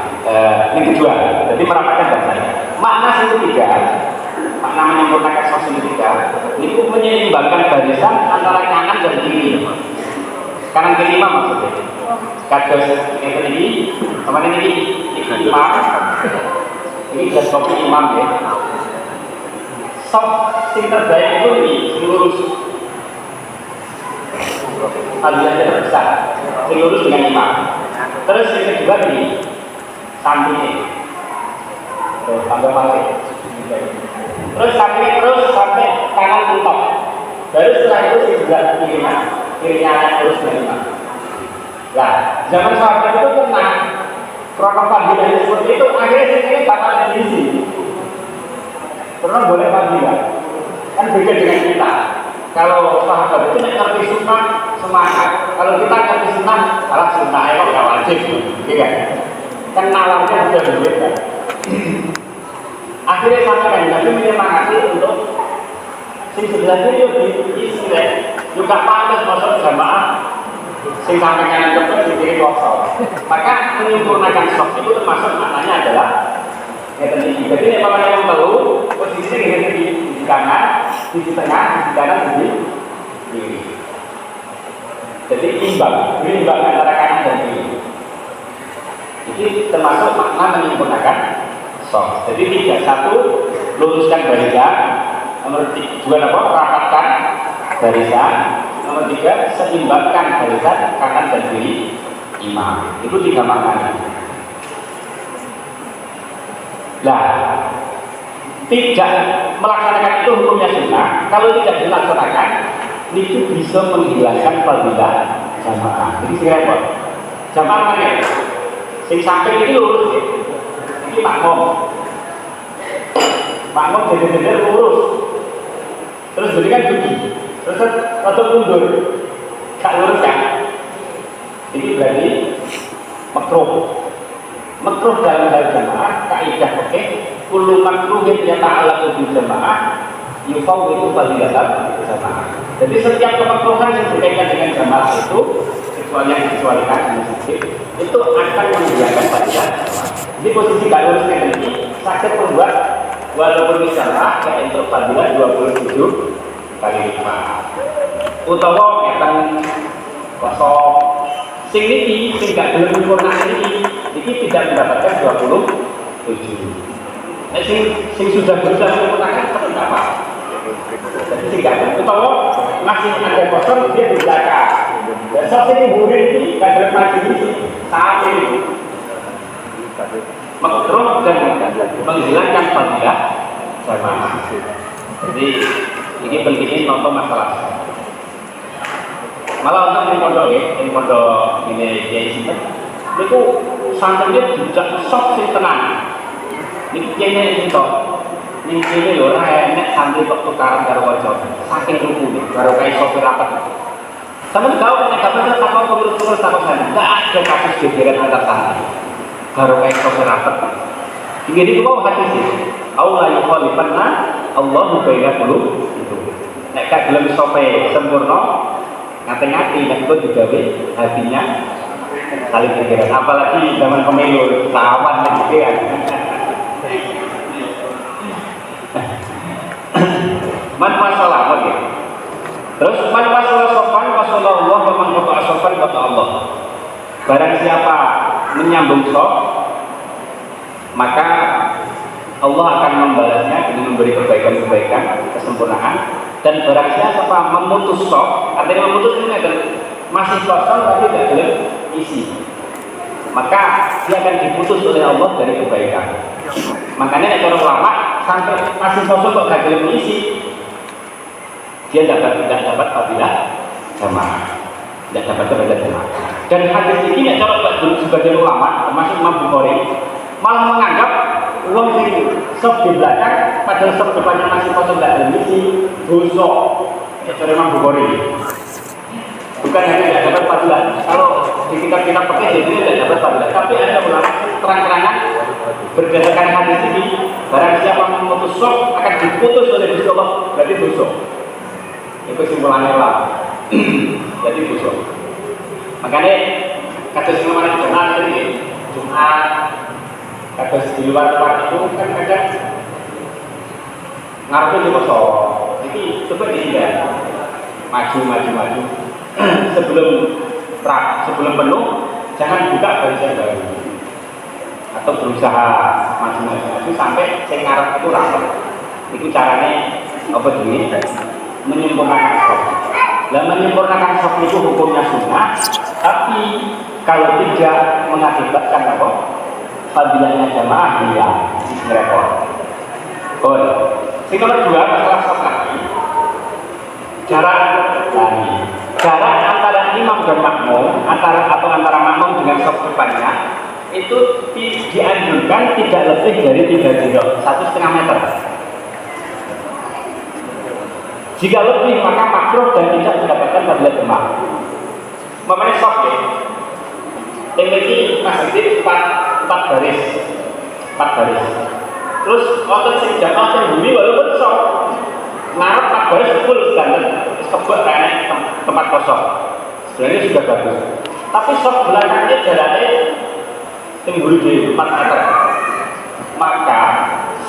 Yang kedua, jadi merapatkan bahasanya. Makna yang ketiga, makna menyempurnakan sos yang ketiga, itu menyeimbangkan barisan antara kanan dan kiri. Kanan kiri maksudnya. Kados ini, kemana ini? Imam, Ini gelas kopi imam ya. Sop sing terbaik itu ini sing lurus. Aliannya terbesar, sing lurus dengan imam. Terus yang kedua ini sampingnya, tambah balik. Terus sampai kanan mentok. Baru setelah itu sih juga kirinya terus dengan imam. Nah, zaman sahabat itu tenang. Krono panggilan seperti itu akhirnya ini bakal diisi. Karena boleh panggilan. Kan beda dengan kita. Kalau sahabat itu ngerti sunnah semangat. Kalau kita ngerti sunnah, salah sunnah itu nggak wajib, iya kan? Nalarnya sudah berbeda. Akhirnya sampai Nabi menyemangati untuk sing sebelah kiri diisi juga pantas masuk jamaah. Sing sampai kanan cepat dipilih kosong. Maka menyempurnakan shock itu termasuk maknanya adalah jadi kalau yang tahu posisi di kanan, di tengah, di kanan, di kiri. Jadi berimbang antara kanan dan kiri. Ini termasuk makna menyempurnakan shock. Jadi 3, 1 luruskan barisan, nomor 2 rapatkan barisan. Nomor 3, seimbangkan barisan kanan dan kiri imam. Itu 3 maknanya. Nah, tidak melaksanakan itu hukumnya sunnah. Kalau tidak dilaksanakan, itu bisa menghilangkan fadilah jamaah. Jadi sing repot. Jamaah mana? Sing samping ini lurus ya. Ini makmum. Makmum jadi lurus. Terus berikan bunyi. Terus atau mundur, tak lurus kan? Ini berarti makruh dalam hal jamaah. Kaidah oke, kullu makruhin yata'allaqu bil jamaah yufawwitu fadilatan jamaah. Jadi setiap kemakruhan yang berkaitan dengan jamaah itu, kecuali yang dikecualikan itu akan menghilangkan fadilah jamaah. Jadi posisi tak lurusnya nanti sakit membuat walaupun jamaah kayak untuk fadilah 27 kali 5 utawa ngeten kosong sing niki sing gak gelem sempurna iki tidak mendapatkan 27. Sing sudah berusaha sempurnakan tetap apa? Jadi sing gak utawa masih ada kosong dia dijaga. Dan saat ini murid ini gak gelem maju saat ini makruh dan menghilangkan fadilah jamaah. Jadi ini pentingnya nonton masalah. Malah untuk di pondok ya, di pondok ini kiai sinten, itu santrinya tidak sok sing tenang. Ini kiai ini toh, ini kiai lho ora enek santri kok tukaran karo kanca. Saking rukune, karo kae sopir rapat. Sampeyan tahu nek kapan takon pengurus-pengurus takon sana, enggak ada kasus gegeran antar santri. Karo kae sopir rapat. Jadi mau hati sih. Allah yukhalifanna Allahu baina qulub itu. Nek gak gelem sope sempurna, ngati-ngati nek itu digawe hatinya saling pikiran. Apalagi zaman pemilu lawan gitu ya. Man masalah oke. Terus man masalah sopan masalah Allah wa man qata sopan kata Allah. Barang siapa menyambung sop, maka Allah akan membalasnya dengan memberi kebaikan-kebaikan, kesempurnaan. Dan barang siapa memutus sok, artinya memutus ini adalah masih kosong tapi tidak boleh isi, maka dia akan diputus oleh Allah dari kebaikan. Makanya kalau ulama sampai masih kosong kok tidak boleh isi, dia tidak dapat fadilah jamaah, tidak dapat fadilah jamaah. Dan hadis ini kalau sebagian ulama termasuk Imam Bukhari malah menganggap uang ini sop di belakang padahal sop depannya masih kosong tidak misi dosa. Ya Imam Bukhari bukan hanya tidak dapat fadilah, kalau di kitab-kitab pakai jadi tidak dapat fadilah, tapi ada ulama terang-terangan berdasarkan hadis ini barang siapa memutus sop akan diputus oleh Gusti Allah, berarti dosa. Itu kesimpulannya lah. Jadi dosa. Makanya kata semua orang Jumat ini Jumat kata di luar itu kan kadang ngarepin di kosong. Jadi coba dihindar, maju sebelum penuh, jangan buka barisan baru. atau berusaha maju-maju sampai sing ngarep itu rapat. Itu caranya apa ini? Menyempurnakan sop. Dan menyempurnakan sop itu hukumnya sunnah, tapi kalau tidak mengakibatkan apa? Fadilahnya jamaah dia repot. Yang kedua masalah sop lagi. Jarak antara imam dan makmum, antara makmum dengan sop depannya itu dianjurkan tidak lebih dari 3 jilid, 1,5 meter. Jika lebih maka makruh dan tidak mendapatkan fadilah jamaah. Memang sop ya. Ini masjid 4 baris. Terus otot sing jamaah sing bumi walaupun sop ngarep 4 baris full standar, kebak kayak tempat kosong. Sebenarnya sudah bagus. Tapi sop belakangnya jaraknya sing buri di 4 meter. Maka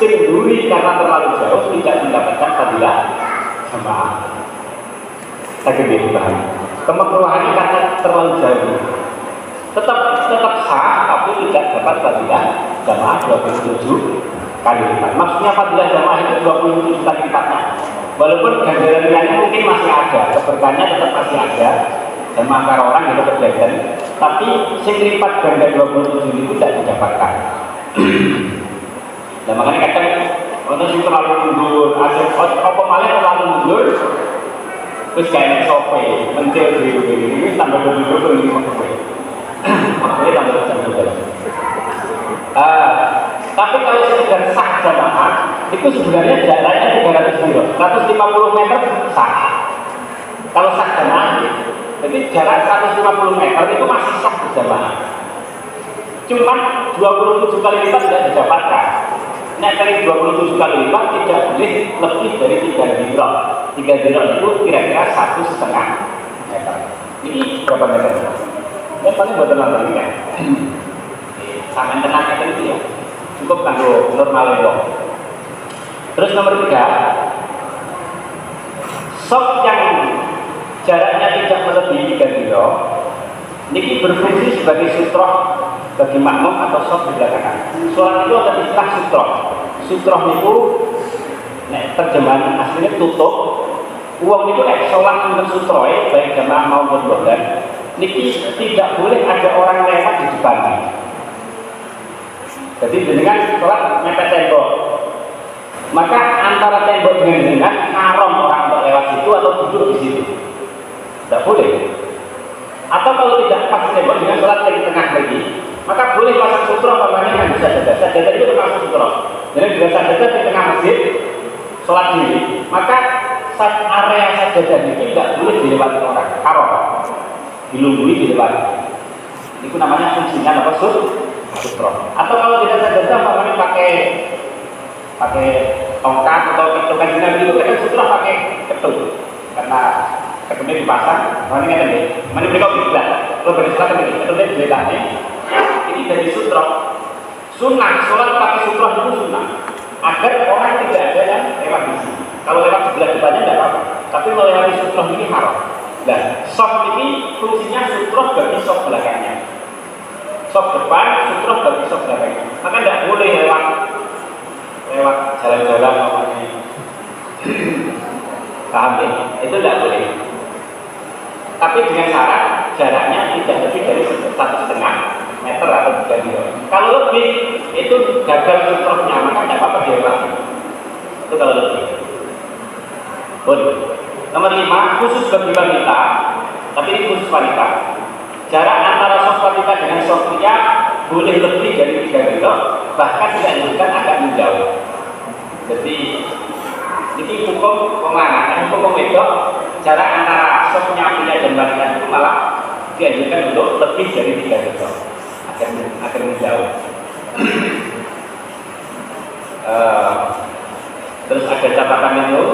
sing buri karena terlalu jauh tidak mendapatkan fadilah jamaah. Sakit dia paham. Kemakruhannya karena terlalu jauh. Tetap sah, tapi tidak dapat fadilah jamaah 27 kali lipat. Maksudnya fadilah jamaah itu 27 kali lipatnya. Walaupun ganjaran lainnya mungkin masih ada, keberkahannya tetap masih ada, dan maka orang itu kejadian. Tapi sing lipat ganda 27 itu tidak didapatkan. Dan makanya kadang untuk sing terlalu mundur, apa malah terlalu mundur, terus kayak sope, mencil ini tambah dulu ini makanya tambah dulu. Tapi kalau sekedar sah jamaah, itu sebenarnya jaraknya 300 kilo, 150 meter sah. Kalau sah jamaah, jadi jarak 150 meter itu masih sah jamaah. Cuman 27 kali lipat tidak didapatkan. Nah, kali 27 kali lipat tidak boleh lebih dari 3 jilid. 3 jilid itu kira-kira 1,5 meter. Ini berapa meter? Yang paling buat tenang kan? Sampai tenang itu ya. Cukup kanggo normal itu. Terus nomor 3, sop yang jaraknya tidak melebihi 3 kilo, ini berfungsi sebagai sutroh bagi makmum atau sop di belakang. Sholat itu ada istilah sutroh. Sutroh itu, terjemahan aslinya tutup. Uang itu sholat untuk sutroh, baik jamaah maupun bodan. Niki tidak boleh ada orang lewat di depannya. Jadi dengan sholat mepet tembok, maka antara tembok dengan haram orang untuk lewat situ atau duduk di situ. Tidak boleh. Atau kalau tidak pas tembok dengan sholat di tengah lagi, maka boleh pasang sutroh namanya yang bisa saja. Saja itu termasuk sutroh. Jadi bila saja di tengah masjid sholat diri, maka area saja itu tidak boleh dilewati orang. Haram. Dilunggui dilewati. Itu namanya fungsinya apa? Sutroh. Atau kalau tidak saja namanya pakai tongkat atau ketukan jinak gitu, kan sutroh pakai ketut. Karena ketutnya dipasang, mana nggak ada? Mana mereka bilang, kalau beristirahat ini ketutnya diletakkan. Ini dari sutroh. Sunnah, sholat pakai sutroh itu sunnah. Agar orang tidak ada yang lewat di sini. Kalau lewat sebelah depannya tidak apa-apa. Tapi melewati sutroh ini haram. Nah, soft ini fungsinya sutroh bagi soft belakangnya. Soft depan, sutroh bagi soft belakangnya. Maka tidak boleh lewat jalan-jalan namanya. Paham ya? Itu tidak boleh. Tapi dengan syarat jaraknya tidak lebih dari 1,5 meter atau 3 kilo. Kalau lebih, itu gagal sutrohnya, maka tidak apa-apa dilewati. Itu kalau lebih. Boleh. Nomor 5, khusus bagi wanita, tapi ini khusus wanita. Jarak antara soft wanita dengan soft pria boleh lebih dari 3 kilo, bahkan tidak dilakukan agak menjauh. Jadi ini hukum pemalangan, hukum pemedok. Jarak antara softnya pria dan wanita itu malah dianjurkan untuk lebih dari 3 kilo, agar menjauh. Terus ada catatan itu.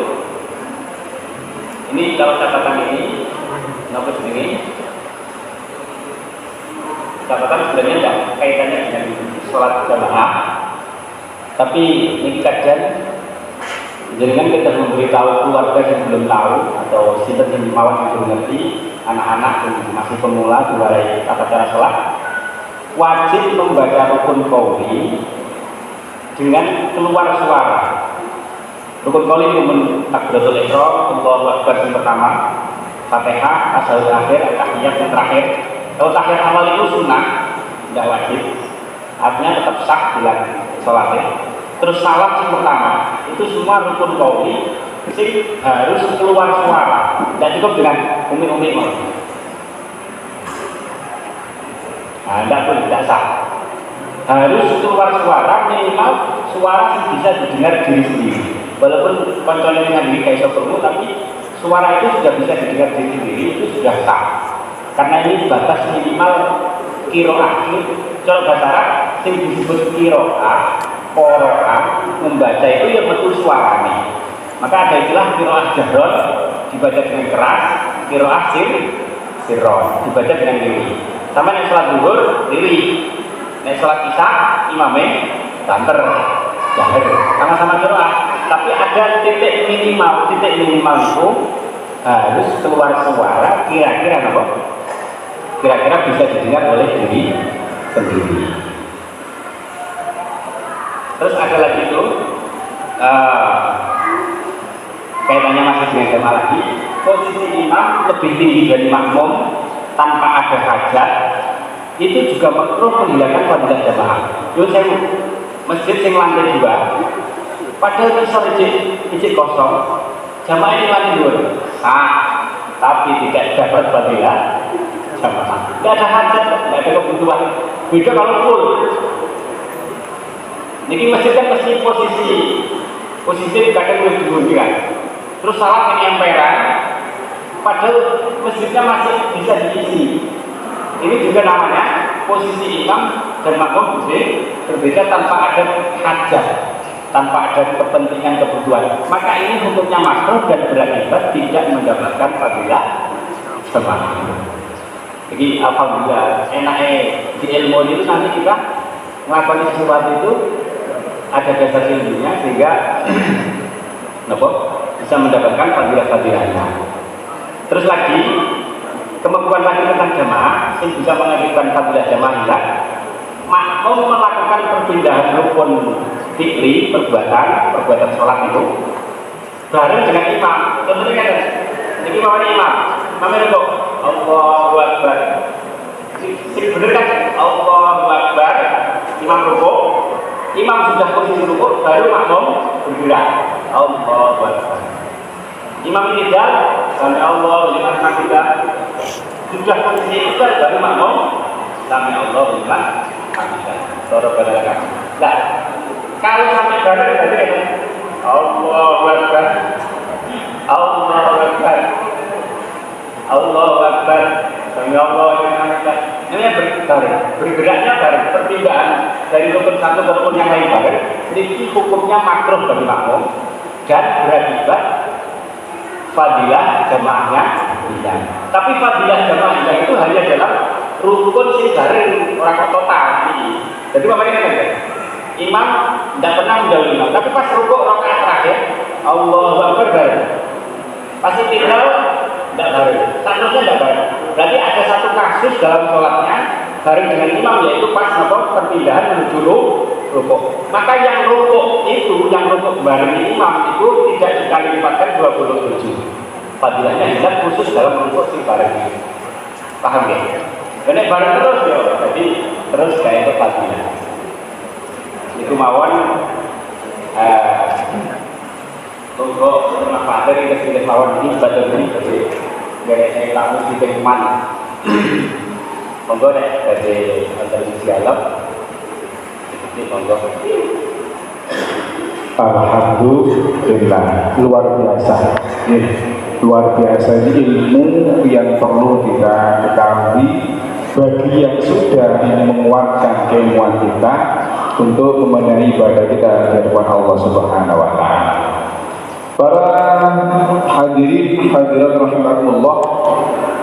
Ini kalau catatan ini, nomor ini, catatan sebenarnya tidak kaitannya dengan sholat jamaah, tapi ini kajian. Jadi kan kita memberitahu keluarga yang belum tahu atau kita yang mawon yang belum ngerti, anak-anak yang masih pemula diwarai tata cara sholat. wajib membaca rukun qauli dengan keluar suara. Rukun qauli itu takbiratul ihram, Allahu akbar yang pertama, Fatihah, asyhadu akhir, tahiyat yang terakhir. Kalau tahiyat awal itu sunnah, tidak wajib. Artinya tetap sah bila sholatnya. Terus salam yang pertama, itu semua rukun qauli harus keluar suara. Tidak cukup dengan umi-umi. Nah, tidak sah. Harus keluar suara, minimal suara yang bisa didengar diri sendiri. Walaupun kontrolnya dengan diri kayak sopermu, tapi suara itu sudah bisa didengar diri sendiri, itu sudah sah. Karena ini batas minimal kiroah. Kalau bahasa Arab, yang disebut kiroah, qoroah, membaca itu yang betul suaranya. Maka ada istilah kiroah jahron, dibaca dengan keras, kiroah sirron, dibaca dengan diri. Sama yang sholat zuhur, diri. Yang sholat isya, imamnya banter, jahir. Sama-sama kiroah. Tapi ada titik minimal itu harus keluar suara, kira-kira apa? Kira-kira bisa didengar oleh diri sendiri. Terus ada lagi itu kaitannya masih dengan tema lagi, posisi imam lebih tinggi dari makmum tanpa ada hajat, itu juga makruh menghilangkan fadilah jamaah. Yo saya masjid yang lantai 2, padahal bisa ijik kosong, jamaah ini lantai 2, tapi tidak dapat fadilah jamaah. Tidak ada hajat, tidak ada kebutuhan. Beda kalau full. Ini masjid kan mesti posisi kadang lebih digundikan. Terus salat yang emperan, padahal masjidnya masih bisa diisi. Ini juga namanya posisi imam dan makmum berbeda tanpa ada hajat, tanpa ada kepentingan kebutuhan. Maka ini hukumnya makruh dan berakibat tidak mendapatkan fadilah jamaah. Jadi alhamdulillah enaknya di ilmu itu nanti kita melakukan sesuatu itu ada dasar ilmunya sehingga bisa mendapatkan fadilah-fadilahnya. Terus lagi kemampuan lagi tentang jamaah yang bisa mengakibatkan fadilah jamaah hilang. Makmum melakukan perpindahan rukun fikri perbuatan sholat itu bareng dengan imam. Contohnya kan, jadi imam itu Allahu Akbar. Bener kan? Allahu Akbar. Imam rukuk. Imam sudah posisi rukuk, baru makmum bergerak. Allahu Akbar. Imam tidak, sami Allah liman hamidah. Sudah posisi itu baru makmum, sami Allah liman hamidah. Toro balakan. Nah, kalau sampai bareng berarti kan Allahu Akbar. Allahu Akbar. Allahu Akbar. Sami Allah liman hamidah. Ini bergeraknya bareng, perpindahan dari rukun satu ke rukun yang lain bareng. Ini hukumnya makruh bagi makmum dan berakibat fadilah jamaahnya hilang. Tapi fadilah jamaah hilang itu hanya dalam rukun sing bareng orang total. Jadi makanya kan imam tidak pernah mendahului imam, tapi pas rukuk rakaat terakhir Allahu Akbar bareng. Pasti tinggal tidak bareng, seterusnya tidak bareng. Berarti ada satu kasus dalam sholatnya bareng dengan imam, yaitu pas perpindahan menuju rukuk. Maka yang rukuk bareng imam itu tidak dikali lipatkan 27. Fadilahnya hilang khusus dalam rukuk si bareng ini. Paham ya? Karena bareng terus ya, jadi terus kayak itu fadilah. Itu mawon untuk manfaat dari kesehatan mawon ini baca ini dari saya tamu di Teman. Monggo nek dari antar dialog. Ini monggo. Alhamdulillah, luar biasa. Luar biasa, ini ilmu yang perlu kita ketahui bagi yang sudah menguatkan keilmuan kita untuk memenuhi ibadah kita di hadapan Allah Subhanahu wa taala. Para hadirin hadirat rahimakumullah,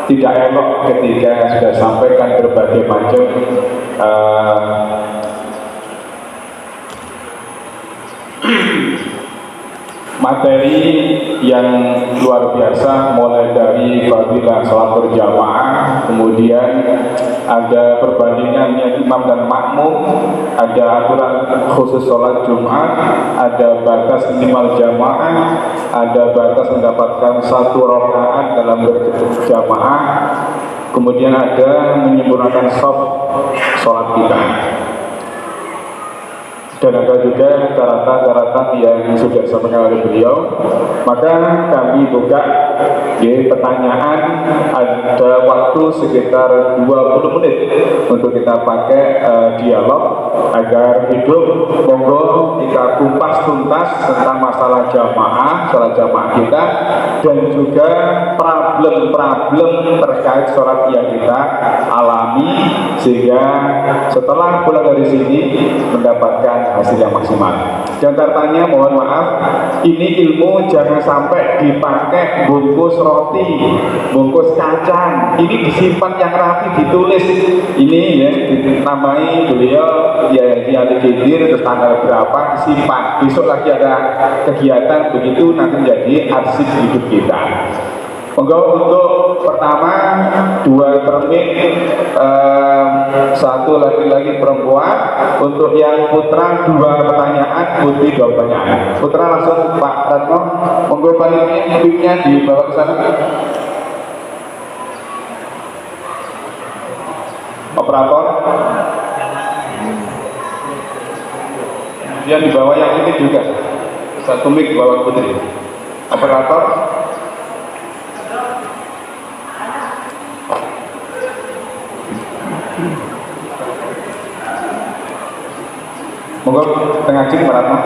tidak elok ketika sudah sampaikan berbagai macam materi yang luar biasa, mulai dari fadilah salat berjamaah, kemudian ada perbandingannya imam dan makmum, ada aturan khusus sholat Jumat, ada batas minimal jamaah, ada batas mendapatkan 1 rakaat dalam berjamaah, kemudian ada menyempurnakan sholat kita. Dan ada juga catatan-catatan yang sudah disampaikan oleh beliau. Maka kami buka pertanyaan, ada waktu sekitar 20 menit untuk kita pakai dialog agar hidup. Monggo kita kupas tuntas tentang masalah jamaah, sholat jamaah kita, dan juga problem-problem terkait sholat yang kita alami, sehingga setelah pulang dari sini mendapatkan hasil yang maksimal. Dan cartanya mohon maaf, ini ilmu jangan sampai dipakai bungkus roti, bungkus kacang. Ini disimpan yang rapi, ditulis. Ini ya, ditambahi beliau ya di Al-Qidir, terus tanggal berapa, disimpan. Besok lagi ada kegiatan begitu, nanti menjadi arsip hidup kita. Monggo untuk pertama 2 termik, 1 laki-laki perempuan. Untuk yang putra 2 pertanyaan, putri 2 pertanyaan. Putra langsung Pak Ratno, monggo paliknya dibawa ke sana. Operator, yang dibawa yang ini juga 1 mic bawa putri. Operator. Monggo tengah cing Pak Ratno.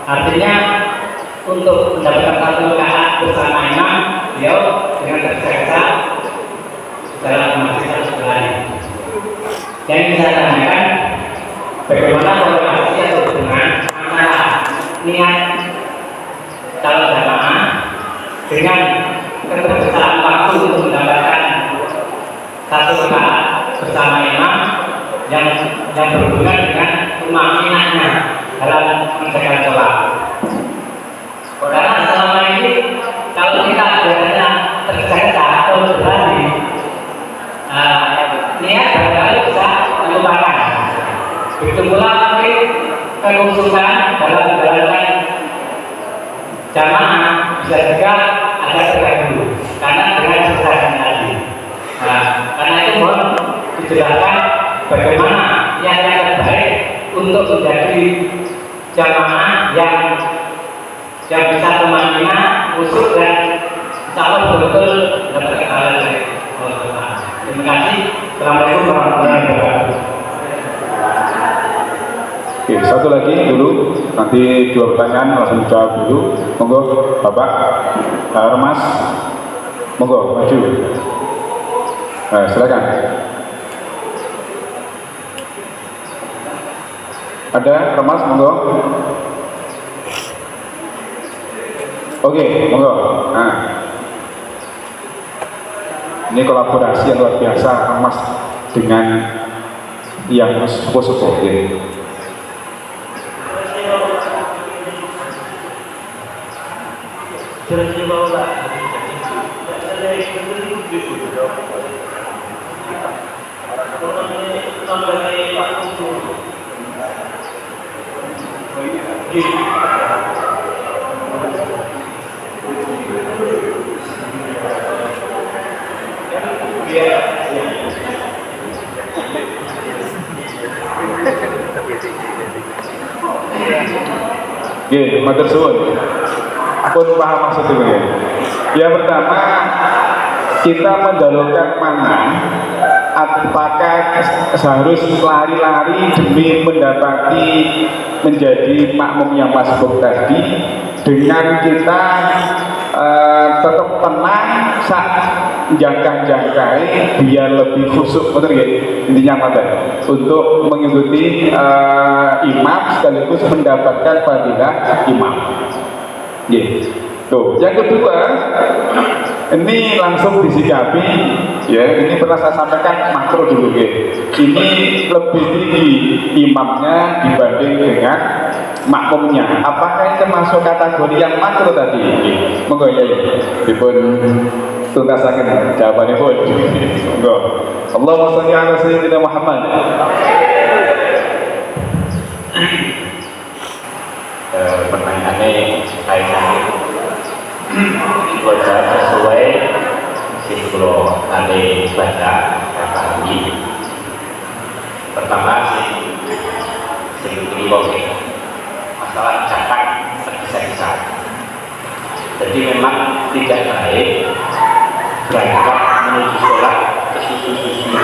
Artinya untuk mendapatkan 1 rakaat bersama imam, beliau dengan tergesa-gesa dalam memastikan sebelahnya. Yang bisa tanyakan, bagaimana korelasi atau hubungan antara niat calon jamaah dengan ketersediaan waktu untuk mendapatkan 1 rakaat bersama imam yang berhubungan dengan tumaninahnya dalam mengerjakan sholat. Karena selama ini kalau kita biasanya tergesa-gesa atau berlari, niat barangkali bisa melupakan. Begitu pula nanti kekhususan dalam menjalankan jamaah bisa juga ada terganggu karena dengan kesalahan tadi. Karena itu mohon dijelaskan bagaimana yang terbaik untuk menjadi jamaah yang bisa tumanina, khusyuk, dan insya betul-betul dapat kekalahan dari Allah. Terima kasih. Assalamualaikum warahmatullahi wabarakatuh. Oke, 1 lagi dulu, nanti 2 pertanyaan langsung dijawab dulu. Monggo Bapak Remas, monggo maju. Silakan. Ada Remas, monggo. Oke, monggo. Nah, ini kolaborasi yang luar biasa Remas dengan yang sepuh-sepuh ini. Yeah. Oke, matur suwun. Pun paham maksudnya ya. Yang pertama, kita mendahulukan mana? Apakah harus lari-lari demi mendapati menjadi makmum yang masbuk tadi, dengan kita tetap tenang saat jangka-jangkai biar lebih khusyuk, betul ya? Intinya apa? Untuk mengikuti imam sekaligus mendapatkan fadilah imam. Yeah. Tuh, yang kedua, ini langsung disikapi, ya. Ini pernah saya sampaikan makro dulu, ya. Ini lebih tinggi imamnya dibanding dengan makmumnya. Apakah ini termasuk kategori yang makro tadi? Monggo ya, dipun tuntasaken jawabannya pun. Monggo. Allahumma sholli ala sayyidina Muhammad. Pertanyaannya kaitan baca sesuai simbol nanti baca pagi. Pertama simbol masalah catat tergesa-gesa. Jadi memang tidak baik berangkat menuju sholat kesusu-susu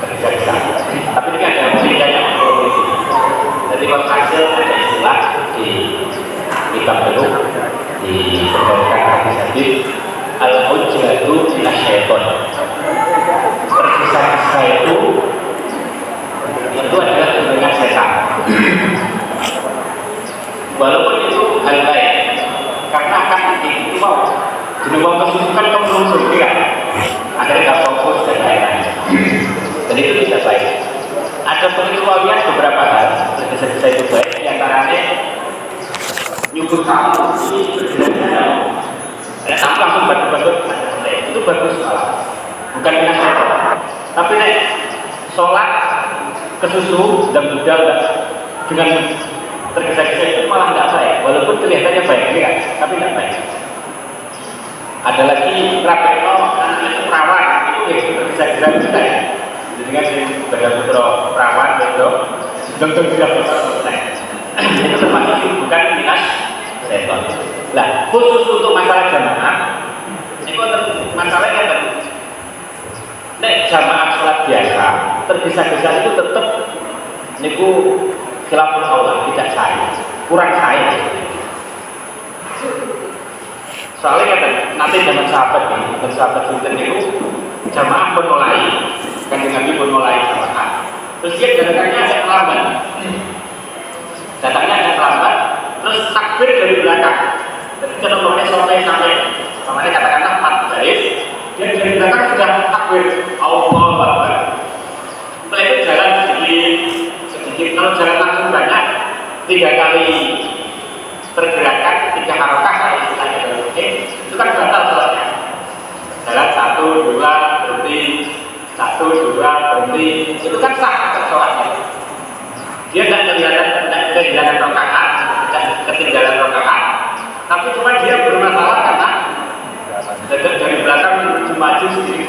tergesa-gesa. Tapi ini ada bedanya. Jadi kalau hasil ada istilah di kitab itu diperkenalkan hadis-hadis al-ujjatu minasyaiton. Tergesa-gesa itu adalah dengan setan. Walaupun itu hal baik, karena akan itu mau jenuh kesusukan kemudian tidak akhirnya tidak fokus dan lain-lain. Dan itu tidak baik. Ada pengecualian beberapa hal tergesa-gesa itu baik, diantaranya nyukur kamu ada kamu langsung batu-batu itu bagus salah, bukan dengan sholat. Tapi nek sholat kesusu dan budal dengan tergesa-gesa itu malah tidak baik, walaupun kelihatannya baik, ya, tapi tidak baik. Ada lagi rapetno itu perawan itu tergesa-gesa itu baik. Dengan pada putra perawan itu dokter tidak selesai. Itu termasuk bukan minus seton. Nah, khusus untuk masalah jamaah, itu masalahnya kan, nek jamaah sholat biasa tergesa-gesa itu tetap niku khilaful aula, tidak sahih, kurang sahih. Soalnya kan nanti zaman sahabat Sultan itu jamaah menolai, kan Nabi menolai jamaah. Terus dia datangnya agak terlambat. Datangnya agak terlambat, terus takbir dari belakang. Jadi kalau sampai namanya katakanlah 4 baris, dia dari belakang sudah takbir Allahu Akbar. Setelah itu jalan sedikit, kalau jalan langsung banyak 3 kali pergerakan, 3 harokah itu kan batal sholatnya. Jalan 1, 2, berhenti, 1, 2, berhenti, itu kan sah sholatnya. Dia tidak kehilangan rakaat, ketinggalan rakaat, tapi cuma dia bermasalah karena dari belakang maju sendiri.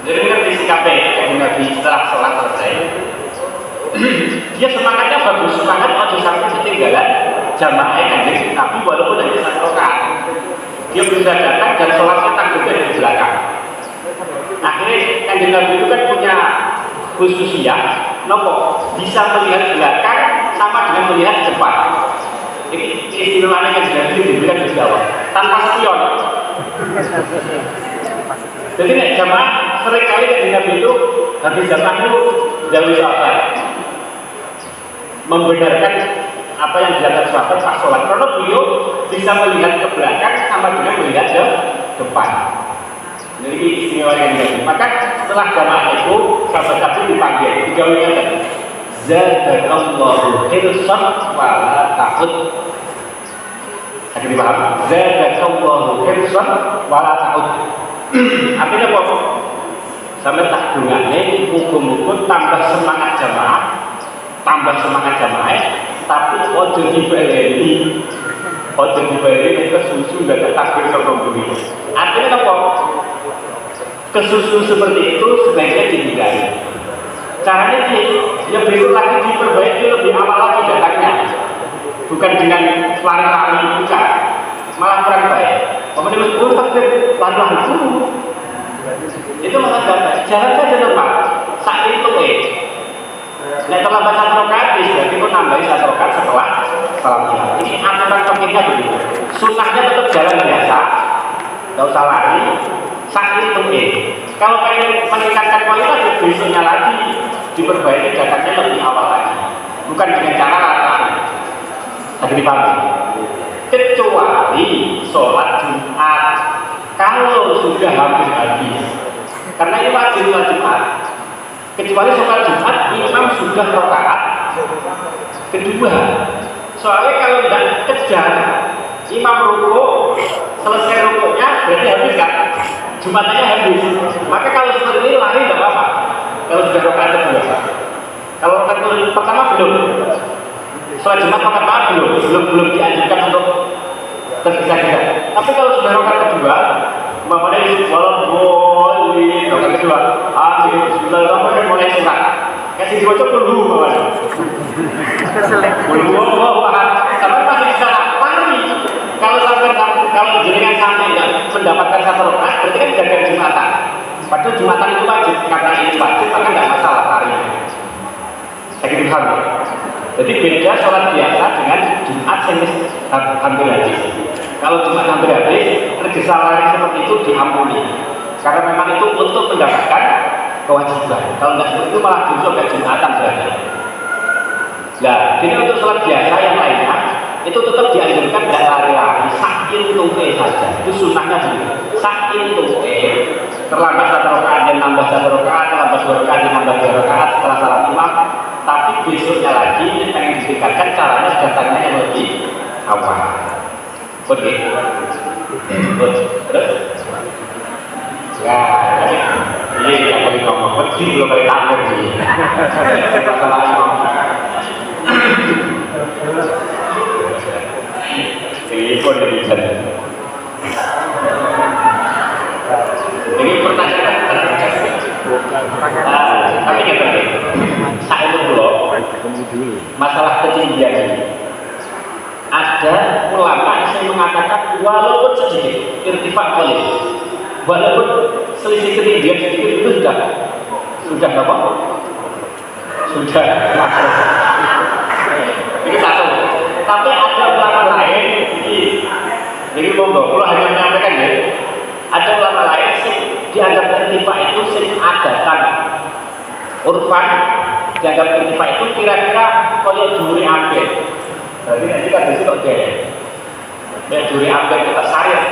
Jadi kan disikapi Nabi setelah sholat selesai. Dia semangatnya bagus, semangat mau sampai ketinggalan jamaah kanjeng Nabi walaupun hanya 1 rakaat. Dia bisa datang dan sholatnya takbirnya di belakang. Akhirnya kanjeng Nabi itu kan punya khususiyah, nopo bisa melihat belakang sama dengan melihat depan. Ini istilahnya kanjeng Nabi diberikan di Jawa tanpa spion. Jadi nek jamaah seringkali kanjeng Nabi itu habis jamaah itu jauh sahabat membenarkan apa yang dilakukan sahabat pas sholat, karena beliau bisa melihat ke belakang sama dengan melihat ke depan. Jadi istimewa yang ini. Maka setelah jamaah itu sahabat Nabi dipanggil, dijawabnya tadi, Zadakallahu hirsan wala takut. Ada dipaham? Zadakallahu hirsan wala takut. Artinya apa? Sampai tak dengarnya, mukum-mukum tambah semangat jamaah, tapi ojo dibeli itu kesusu gak takbir sama bumi. Artinya apa? Kesusu seperti itu sebaiknya dihindari. Caranya ya besok lagi diperbaiki lebih awal lagi datangnya, bukan dengan lari-lari bukan, malah kurang baik. Kemudian takbir lari-lari dulu, itu malah gak jalan saja normal. Saat itu nah terlambat satu rakaat, berarti pun nambahin satu rakaat setelah salam Jumat. Ini aturan fikihnya begitu. Sunnahnya tetap jalan biasa, nggak usah lari. Saat itu kalau pengen meningkatkan kualitas, besoknya lagi diperbaiki datangnya lebih awal lagi, bukan dengan cara lari. Tadi dipahami. Kecuali sholat Jumat, kalau sudah hampir habis, karena ini wajib sholat Jumat. Kecuali sholat Jumat imam sudah rakaat kedua. Soalnya kalau tidak kejar, imam rukuk, selesai rukuknya berarti habis kan? Jumatannya habis. Maka kalau seperti ini lari tidak apa-apa. Kalau sudah rakaat kedua. Kalau rakaat pertama belum. Sholat Jumat pertama belum dianjurkan untuk tergesa-gesa. Tapi kalau sudah rakaat kedua, umpamanya walaupun di rakaat kedua, Bismillahirrahmanirrahim mulai surat. Kasih dibaca dulu bawahnya. Sampai masih bisa lari. Kalau jenengan sampai tidak mendapatkan satu rakaat, berarti kan jaga Jumatan. Padahal Jumatan itu wajib, karena ini wajib maka tidak masalah lari. Saya kira paham. Jadi beda sholat biasa dengan Jumat yang hampir habis. Kalau Jumat hampir habis, tergesa lari seperti itu diampuni. Karena memang itu untuk mendapatkan kewajiban. Kalau tidak seperti itu malah justru ke Jumatan berarti. Nah, jadi untuk sholat biasa yang lainnya itu tetap dianjurkan tidak lari-lari, sakin tuke saja. Itu sunnahnya dulu. Sakin tuke, terlambat satu rakaat dan nambah satu rakaat, terlambat dua rakaat dan nambah dua rakaat setelah salam imam. Tapi besoknya lagi ini pengen ditingkatkan caranya datangnya yang lebih awal. Oke. Terus? Ya, ini yang boleh ngomong pergi belum boleh tampil sih. Masalah imam. Ini pun bisa. Ini pertanyaan. Tapi yang penting, saya itu dulu masalah ketinggian ini. Ada ulama yang mengatakan walaupun sedikit irtifak boleh, walaupun selisih ketinggian sedikit itu sudah apa? Sudah makruh. Ini satu. Tapi ada ulama lain, jadi monggo, kalau hanya menyampaikan ya, ada ulama lain sih dianggap irtifak itu sih adatan, urfan, dianggap irtifak itu kira-kira kalau duri ambil. Berarti nanti kan disitu kok ya duri ambil kita syariat.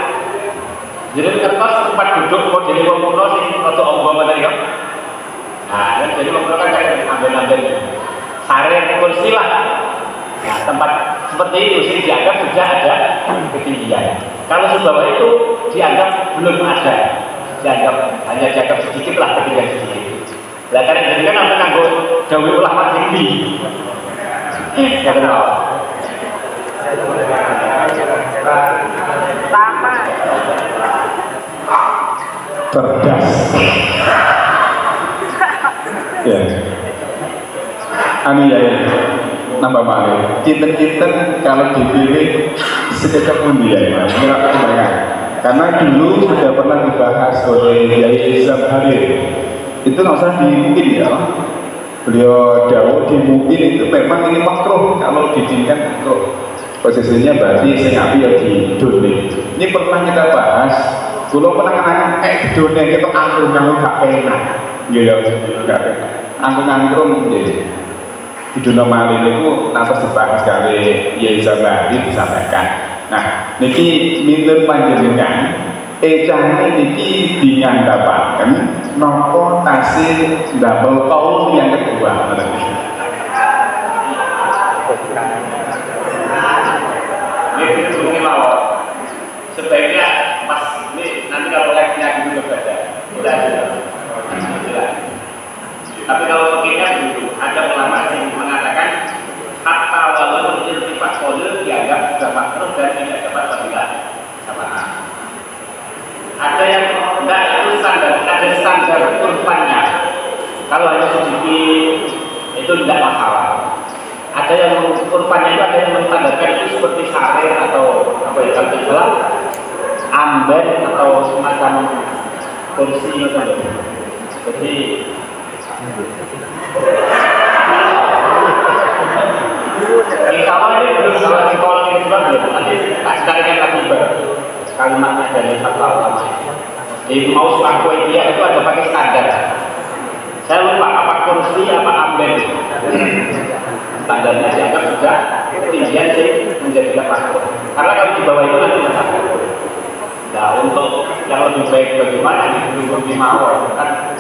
Jadi kertas tempat duduk model wong kuno sing rada ombo tadi kan. Nah, jadi wong kuno kan kayak ambil-ambil syariat kursi lah. Nah, tempat seperti itu sih dianggap sudah ada ketinggian. Kalau sebawah itu dianggap belum ada, hanya dianggap sedikit lah, ketinggian sedikit. Lah kan jadi kan apa nganggo dawuh ulama tinggi. Ya kenal. Cerdas. Ya. Anu ya. Nambah malu, kinten-kinten kalau dipilih sekejap pun dia karena dulu sudah pernah dibahas oleh Yai Izam Harir. Itu nggak usah dimungkin ya, beliau jauh dimungkin itu memang ini makruh, kalau diizinkan makruh. Posisinya berarti saya ngambil di dunia. Ini pernah kita bahas, kalau pernah di dunia kita angklung gak enak, gitu, gak enak, angklung gitu. Di dunia malin itu nanti dibahas dari Yai Zabari disampaikan. Nah, niki minta panjenengan ejane niki dinyatakan nopo tasih double kaul yang kedua. Ini mungkin mau sebaiknya pas ini nanti kalau leksnya gitu berbeda. Tapi kalau begini dulu ada ulama yang mengatakan hatta walaupun irtifak qaul dianggap sudah makruh dan tidak dapat fadilah sama. Ada yang enggak itu standar, ada standar urfannya. Kalau hanya sedikit itu tidak masalah. Ada yang kurbannya itu ada yang mentandakan itu seperti sare atau apa ya, kalau istilah amben atau semacam kursi gitu. Jadi kalau ini belum salah di kolom ini juga belum, nanti tak carikan lagi kalimatnya dari satu ulama. Di mau suka kue dia itu ada pakai standar. Saya lupa apa kursi apa amben. Standarnya dianggap sudah ketinggian sih menjadi faktor. Karena kalau di bawah itu nanti masalah. Nah untuk yang lebih baik bagaimana di mawar kan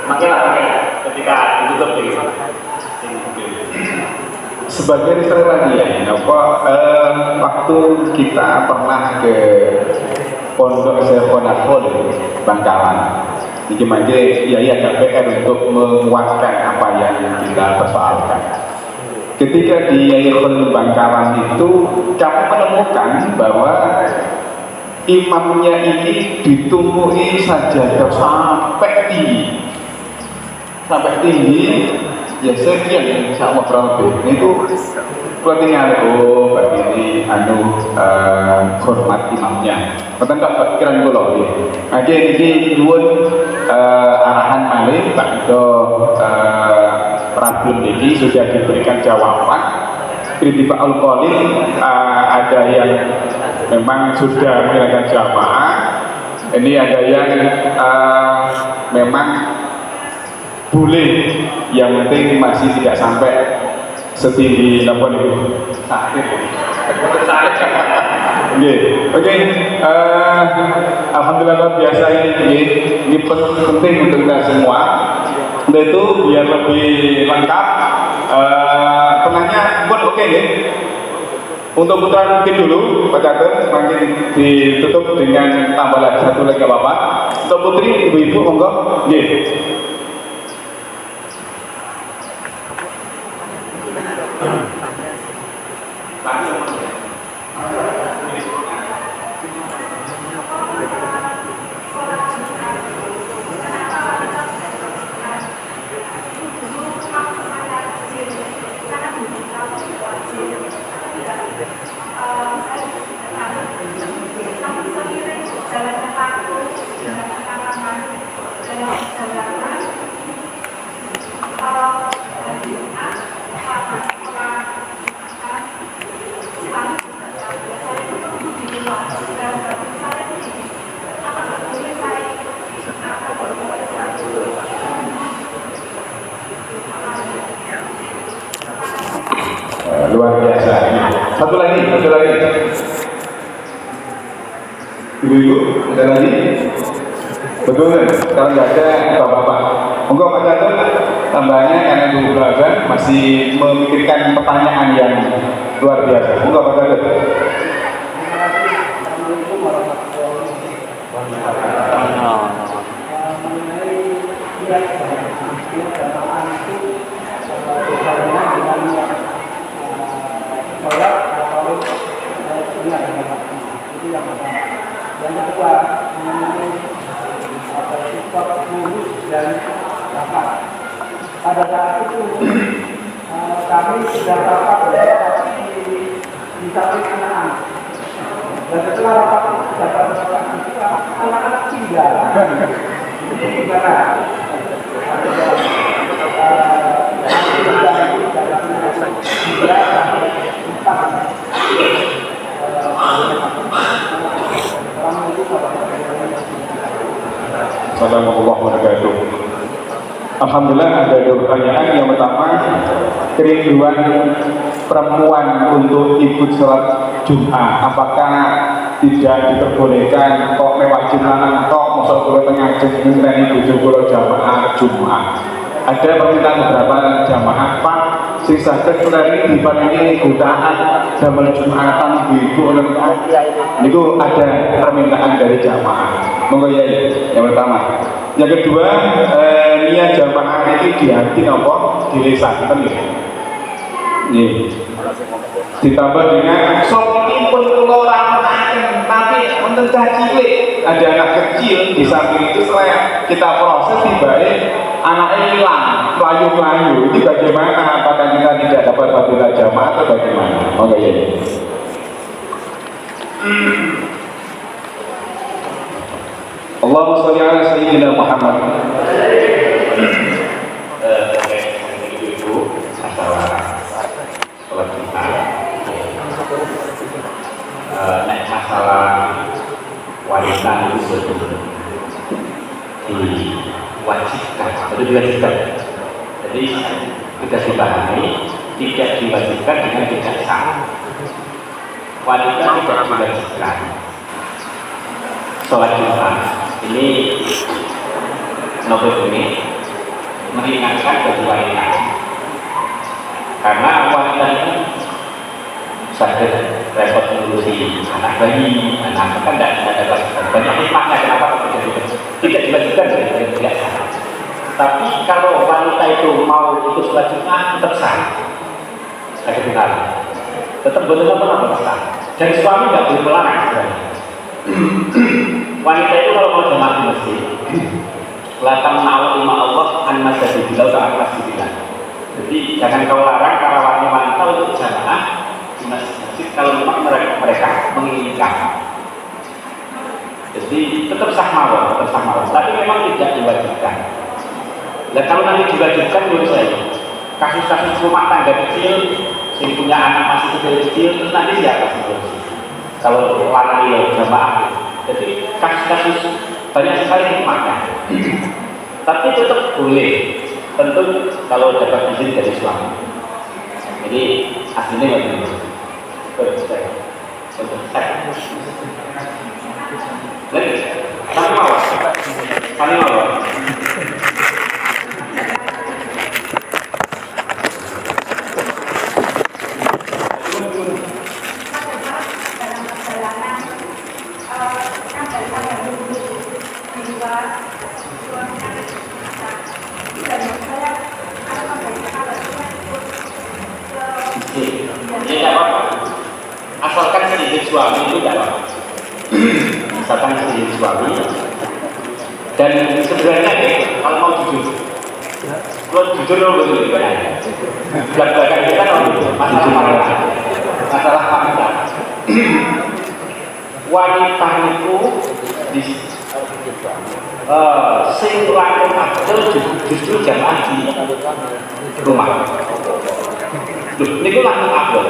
makanya ketika ditutup di sebagai riset lagi ya, waktu kita pernah ke Pondok Serponakol Bangkalan, ini ya KPR untuk menguatkan apa yang kita persoalkan. Ketika di Yayasan Bangkalan itu, kami menemukan bahwa imamnya ini ditumbuhi sajadah sampai tinggi, ya sekian sama berapa itu ketinggalan bagi hormat imamnya. Betul tak pikiran gue loh. Oke, ini dua arahan malih tak do Rabun ini sudah diberikan jawaban. Kritik Al-Qalil ada yang memang sudah menggunakan jamaah. Ini ada yang memang boleh, yang penting masih tidak sampai setinggi apa itu sakit. Oke. Alhamdulillah luar biasa ini penting untuk kita semua. Itu biar lebih lengkap. Penanya pun oke ya. Untuk putra mungkin dulu, Pak Catur, makin ditutup dengan tambah lagi satu lagi Bapak. Untuk putri, ibu-ibu monggo. Luar biasa. Satu lagi. Ibu-ibu, ada lagi? Betul kan? Kalau nggak ada, bapak-bapak. Monggo Pak Catur, tambahnya karena Ibu Belaga masih memikirkan pertanyaan yang luar biasa. Monggo Pak Catur. Yang kedua mengenai sikap lurus dan rapat. Pada saat itu kami sudah rapat di samping anak-anak. Dan setelah rapat itu sudah anak-anak tinggal. Ini gimana? Assalamualaikum warahmatullahi wabarakatuh. Alhamdulillah ada dua pertanyaan. Yang pertama, kerinduan perempuan untuk ikut sholat Jumat, apakah tidak diperbolehkan? Kok mewah Jumat, kok masuk ke tengah jengkeng itu kalau jamaah Jumat? Ada permintaan beberapa jamaah, Pak, sing saged kulari diparingi godaan jamal Jumatan ibu itu ada permintaan dari jamaah. Monggo ya, yang pertama. Yang kedua, niat jamaah ini di hati apa? Di lisan, ditambah dengan sopipun kula ramutaken tapi ini untuk cilik, ada anak kecil di samping itu setelah kita proses tiba-tiba anaknya hilang, melayu-melayu. Ini bagaimana? Apakah kita tidak dapat fadilah jamaah atau bagaimana? Oke ya. Allahumma sholli ala sayyidina Muhammad. Ibu masalah sholat kita, masalah wanita itu sebetulnya diwajibkan atau diwajibkan. Jadi kita dipahami tidak diwajibkan dengan tidak sah. Wanita tidak diwajibkan sholat Jumat. Ini novel ini meringankan bagi wanita, karena wanita ini sadar repot mengurusi anak bayi, anak kan tidak ada banyak hikmahnya kenapa tidak diwajibkan dari tidak sah. Tapi kalau wanita itu mau ikut sholat Jumat tetap sah, saya kenal tetap benar-benar sah, dan suami nggak boleh melarang sebenarnya. Wanita itu kalau mau jemaah di masjid, latam na'awat lima Allah an masjid bilau ta'an masjidillah. Jadi jangan kau larang para wanita untuk jemaah di masjid kalau memang mereka menginginkan. Jadi tetap sah mawar, tapi memang tidak diwajibkan. Dan kalau nanti diwajibkan menurut saya, kasus-kasus rumah tangga kecil, yang punya anak masih kecil, terus nanti siapa sih? Kalau larang ya jemaah. Jadi kasus-kasus banyak sekali hikmahnya. Tapi tetap boleh, tentu kalau dapat izin dari suami. Jadi aslinya bagaimana? Lagi, kami mau. Asalkan sedikit suami itu tidak apa-apa. Asalkan sedikit suami. Dan sebenarnya kalau mau jujur, kalau jujur betul banyak. Belakang kita masalah wanita. Wanita itu di sing lakon akil justru jamaah di rumah. Ini itu lakon akil.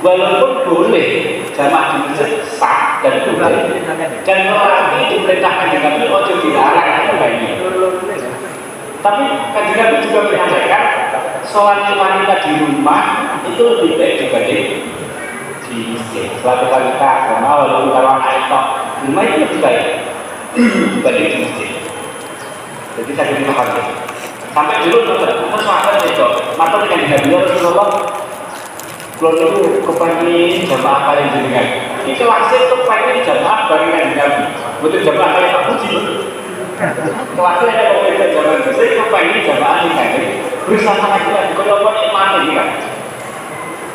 Walaupun boleh jamaah di masjid sah dan boleh, dan lelaki diperintahkan dengan itu ojo dilarang itu baik. Tapi Kanjeng Nabi juga menyampaikan sholat wanita di rumah itu lebih baik dibanding di masjid. Sholat wanita rumah walaupun kalau anak itu rumah itu lebih baik dibanding di masjid. Jadi saya ingin paham. Sampai dulu sahabat itu, maka Kanjeng Nabi Rasulullah kalau itu kepengen jamaah paling jenengan itu wasit kepengen jamaah barengan Nabi betul jamaah kayak Pak Puji kelasnya ada pemerintah zaman saya kepengen jamaah ini kan bersama lagi kalau mau nikmati ini kan.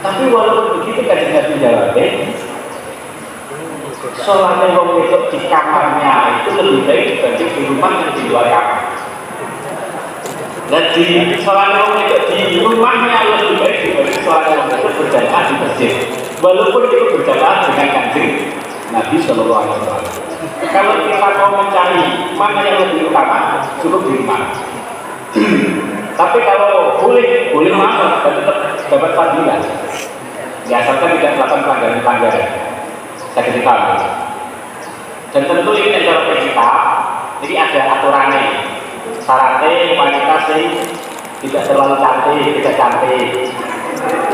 Tapi walaupun begitu kan Nabi jawabnya sholatnya orang itu di kamarnya itu lebih baik dibanding di rumah dan di luar kamar. Dan di sholat orang itu di rumahnya lebih baik dibanding sholat orang itu berjamaah di masjid. Walaupun itu berjamaah dengan Kanjeng Nabi Shallallahu Alaihi Wasallam. Kalau kita mau mencari mana yang lebih utama, cukup di rumah. Tapi kalau boleh masuk dan tetap dapat fadilah. Ya asalkan tidak melakukan pelanggaran. Saya ceritakan. Dan tentu ini adalah kita. Jadi ada aturannya. Syaratnya wanita sih tidak terlalu cantik, tidak cantik.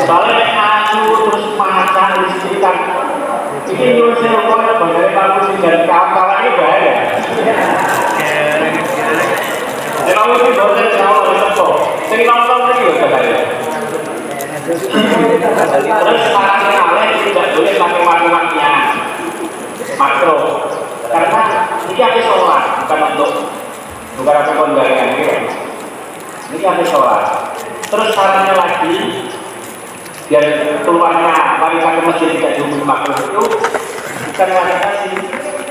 Soalnya asu terus macan listrikan. Ini menurut saya rupanya dari kamu sih dan kawan-kawan ini bahaya. Kalau itu boleh jauh dari toko. Jadi nonton lagi juga bahaya. Terus syaratnya tidak boleh pakai maki-makian makro. Karena ini ada sholat bukan untuk bukan apa kondangan ini habis sholat. Terus syaratnya lagi biar keluarnya wanita ke masjid tidak dihukum makruh itu Karena kasih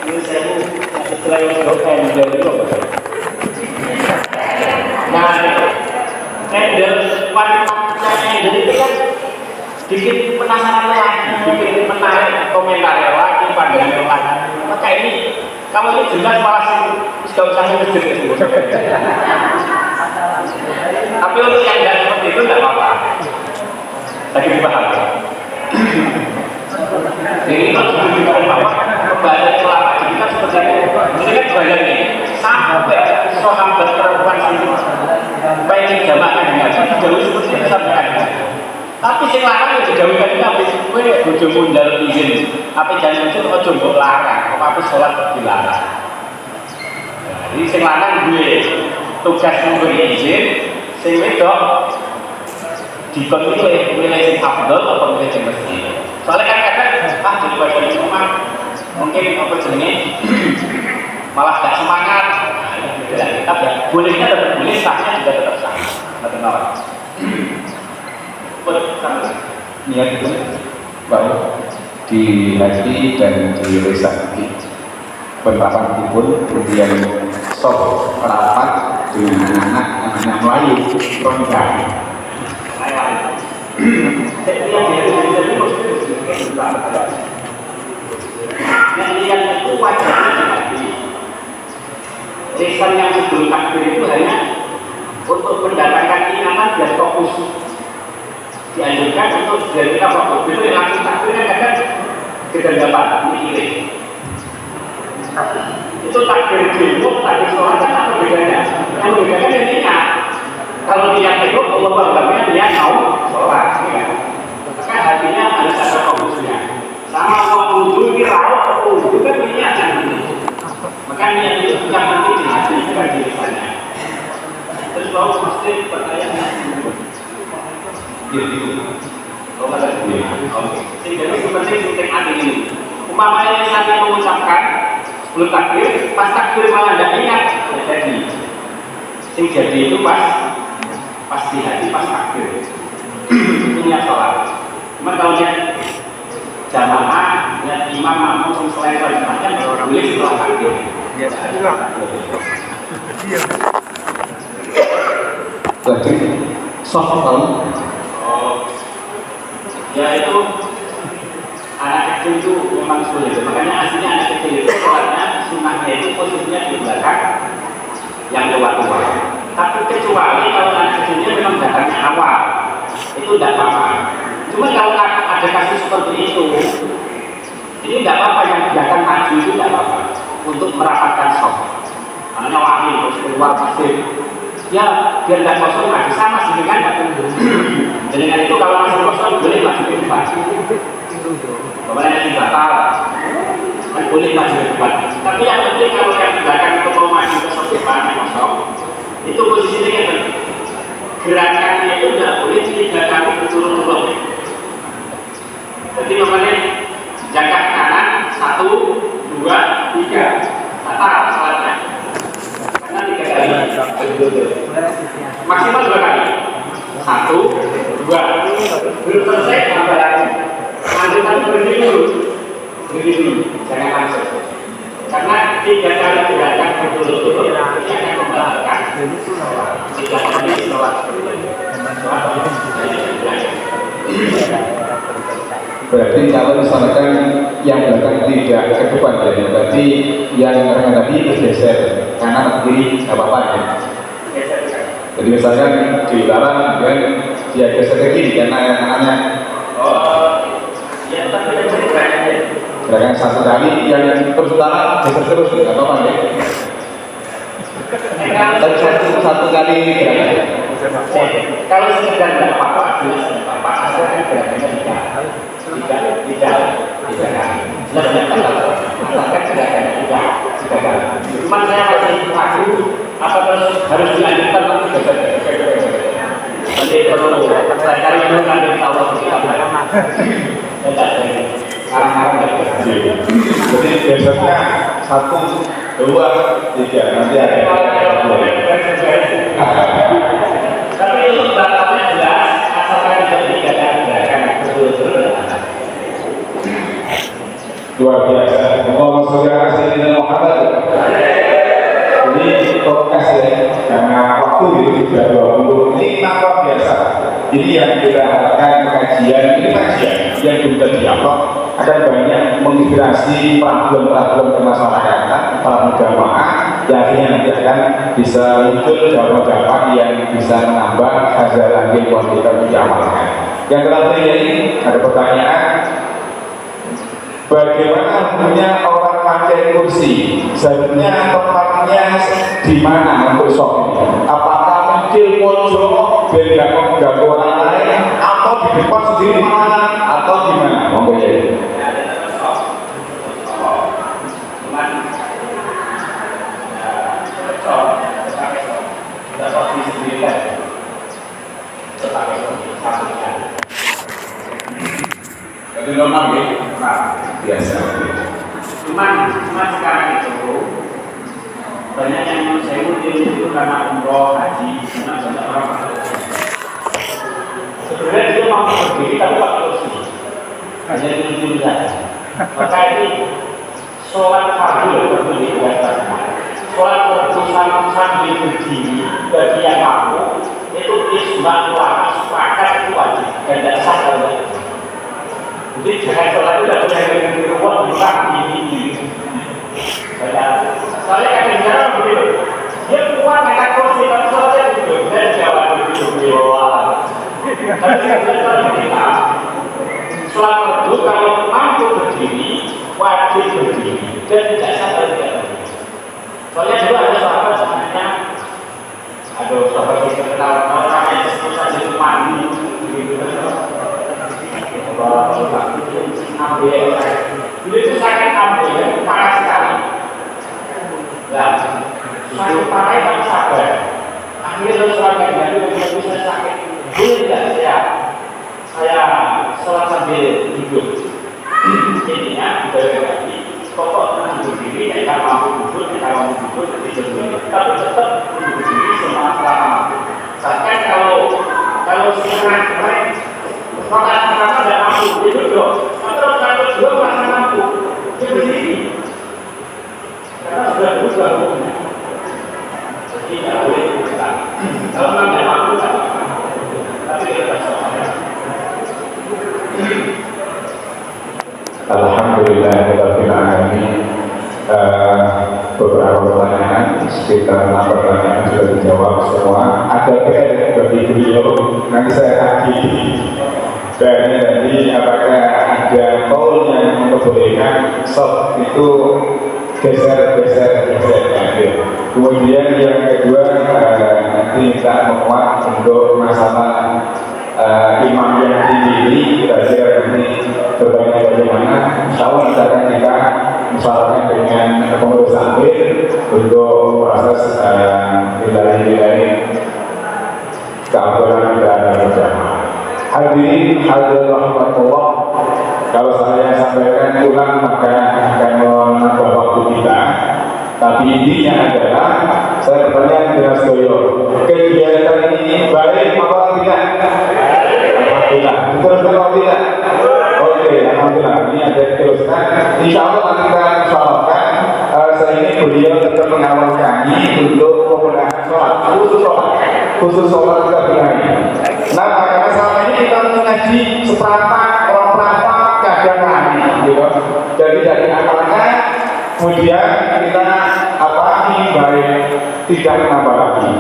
ini saya setelah yang dosen dari itu. Nah, handle handle itu kan bikin penasaran lagi, bikin menarik komentar lagi, pandangan lagi. Maka ini kalau ini jelas malah sudah usah ngejek. Tapi untuk yang tidak seperti itu tidak apa-apa. Tadi dipahami. Jadi kalau diberikan bahwa kembali kelapa jadi kan sebenarnya ini kan banyak nih sampai sahabat perempuan itu pengen jamaah dengan jauh seperti itu sampai. Tapi sing larang ya dijauhkan itu apa sih? Kowe bojomu njaluk izin. Apa jangan itu ojo mbok larang, apa sholat dilarang. Jadi sing larang gue tugas memberi izin, sing wedok dikon milih sing afdol atau milih sing mesti. Soalnya kan kadang daripada di rumah mungkin apa jenenge malah gak semangat. Tetap ya, bolehnya tetap boleh, sahnya juga tetap sah. Betul. Niat itu baik di haji dan di resaki penerapan pun kemudian sok rapat dengan anak Melayu Rongga. Yang itu wajarnya dihati. Lisan yang sebelum takbir itu hanya untuk mendatangkan ingatan dan fokus. Dianjurkan untuk dari kita waktu itu yang langsung takbir kan kadang kedanggapan mikirin. Itu takbir demo, takbir sholat kan apa bedanya? Yang membedakan yang niat. Kalau niat itu Allah Akbarnya dia mau sholat, maka hatinya harus ada fokusnya. Sama mau wudhu ini rawat atau wudhu kan niat nanti. Maka niat itu bukan nanti di hati, bukan di lisannya. Terus mau pasti pertanyaan. Oh, ada jadi penting hati ini. Umpamanya saya mengucapkan sebelum takbir, pas takbir malah tidak ingat, jadi. Sing jadi itu pas di hati, pas takbir. Itu niat sholat. Cuma kalau niat jamaah, niat imam, makmum, selain jamaahnya boleh setelah takbir. Berarti soft tahu. Ya itu anak kecil itu memang sulit. Makanya aslinya anak kecil itu sholatnya sunnahnya itu posisinya di belakang yang tua-tua. Tapi kecuali kalau anak kecilnya memang datangnya awal, itu tidak apa-apa. Cuma kalau ada kasus seperti itu, ini tidak apa-apa, yang belakang maju itu tidak apa-apa untuk merapatkan soft. Karena wangi terus keluar pasir. Ya biar tidak kosong lagi, sama sih kan dengan itu kalau masih kosong boleh maju ke depan. Kemarin yang batal kan boleh maju ke depan. Tapi yang penting kalau yang belakang itu mau maju ke depan kosong, itu posisinya yang gerakannya itu tidak boleh 3 kali berturut-turut. Jadi kemarin jangkak kanan 1, 2, 3 batal salatnya. Karena 3 kali maksimal 2 kali. 1, 2 belum selesai tambah lagi. Lanjutan berhenti dulu, jangan langsung. Karena 3 kali gerakan berturut-turut ini akan membatalkan 3 kali sholat. Berarti kalau misalkan yang belakang tidak ke depan ya, berarti yang rekan tadi bergeser kanan kiri nggak apa-apa ya. Jadi misalkan dilarang dan dia geser ke kiri karena yang kanannya gerakan 1 kali, yang terus utara geser terus nggak apa-apa ya. Tapi satu kali gerakan. Kalau sekedar tidak apa-apa, jelas tidak apa-apa, asalkan gerakannya tidak cuma saya masih ragu apa terus harus dilanjutkan nanti perlu saya cari dulu nanti tahu arang-arang Jadi biasanya 1, 2, 3 nanti ada. tapi untuk batalnya jelas asalkan tidak gerakan betul-betul. luar biasa. Allahumma sholli ala sayyidina Muhammad. Ini podcast ya, karena waktu ini sudah 20 ini luar biasa. Ini yang kita harapkan kajian ini kajian yang juga dialog akan banyak menginspirasi problem-problem kemasyarakatan para jamaah yang akhirnya nanti akan bisa muncul jawaban-jawaban yang bisa menambah hasil lagi buat kita diamalkan. Yang terakhir ini ada pertanyaan, bagaimana punya orang pakai kursi? Sebenarnya tempatnya di mana untuk shock ini? Apakah mungkin pojok biar mengganggu orang lain, atau di depan sendiri mana, atau di mana? Monggo ya. Itu normal ya, Biasa. cuman sekarang itu banyak yang saya itu karena umroh, haji, karena banyak orang masuk. Sebenarnya dia mau berdiri tapi pakai kursi, hanya duduk saja. Maka ini sholat fardu berdiri buat sholat berpulang sambil berdiri bagi yang mampu itu ijma ulama sepakat itu wajib dan tidak sah kalau tidak. Jadi jangan sholat itu tidak boleh di rumah bukan ini. Soalnya kadang-kadang begitu, dia kuat nekat kursi tapi sholatnya duduk dan jawab begitu bawah. Tapi sebenarnya kita sholat fardu kalau mampu berdiri wajib berdiri dan tidak sah kalau tidak berdiri. Soalnya dulu ada sahabat sebenarnya, ada sahabat yang terkenal orang yang disebut saja itu mandi, gitu. Ambil, dulu itu sakit ambil, parah sekali. Nah, sakit parah itu sabar. Akhirnya terus orang yang jadi saya sakit, boleh tidak saya sholat sambil duduk. Jadinya ibadah lagi. Pokok duduk diri, kita mampu duduk, tapi tetap duduk diri selama. Bahkan kalau setengah kemarin, maka pertama tidak mampu, dia duduk. Atau kalau dua merasa mampu, dia berdiri. Karena sudah berubah hukumnya. Jadi tidak boleh berubah. Kalau tidak mampu, tidak apa-apa. Tapi kita tidak salah. Alhamdulillahirabbil alamin. Beberapa pertanyaan, sekitar 6 pertanyaan sudah dijawab semua. Ada PR bagi beliau, nanti saya kaji. Dan tadi apakah ada call yang memperbolehkan soft itu geser. Kemudian yang kedua nanti minta menguat untuk masalah imam yang tinggi kira-kira ini berbanyak bagaimana. Insya Allah kita misalnya dengan pengurus ambil untuk proses nilai-nilai keagungan dan berjamaah. Hadirin rahmatullah, kalau saya sampaikan ulang maka akan menambah waktu kita. Tapi intinya adalah saya bertanya dengan sedoyo, kegiatan ini baik apa tidak? Alhamdulillah. Diteruskan atau tidak? Oke, alhamdulillah. Ini ada diteruskan. Insya Allah nanti kita soalkan. Saya ini beliau tetap mengawal kami untuk pembenahan sholat, khusus sholat kita benahi. Nah, karena selama ini kita mengaji seperempat, orang perempat, kadang lagi, gitu. Jadi dari akalnya, kemudian kita ini baik tidak menambah lagi.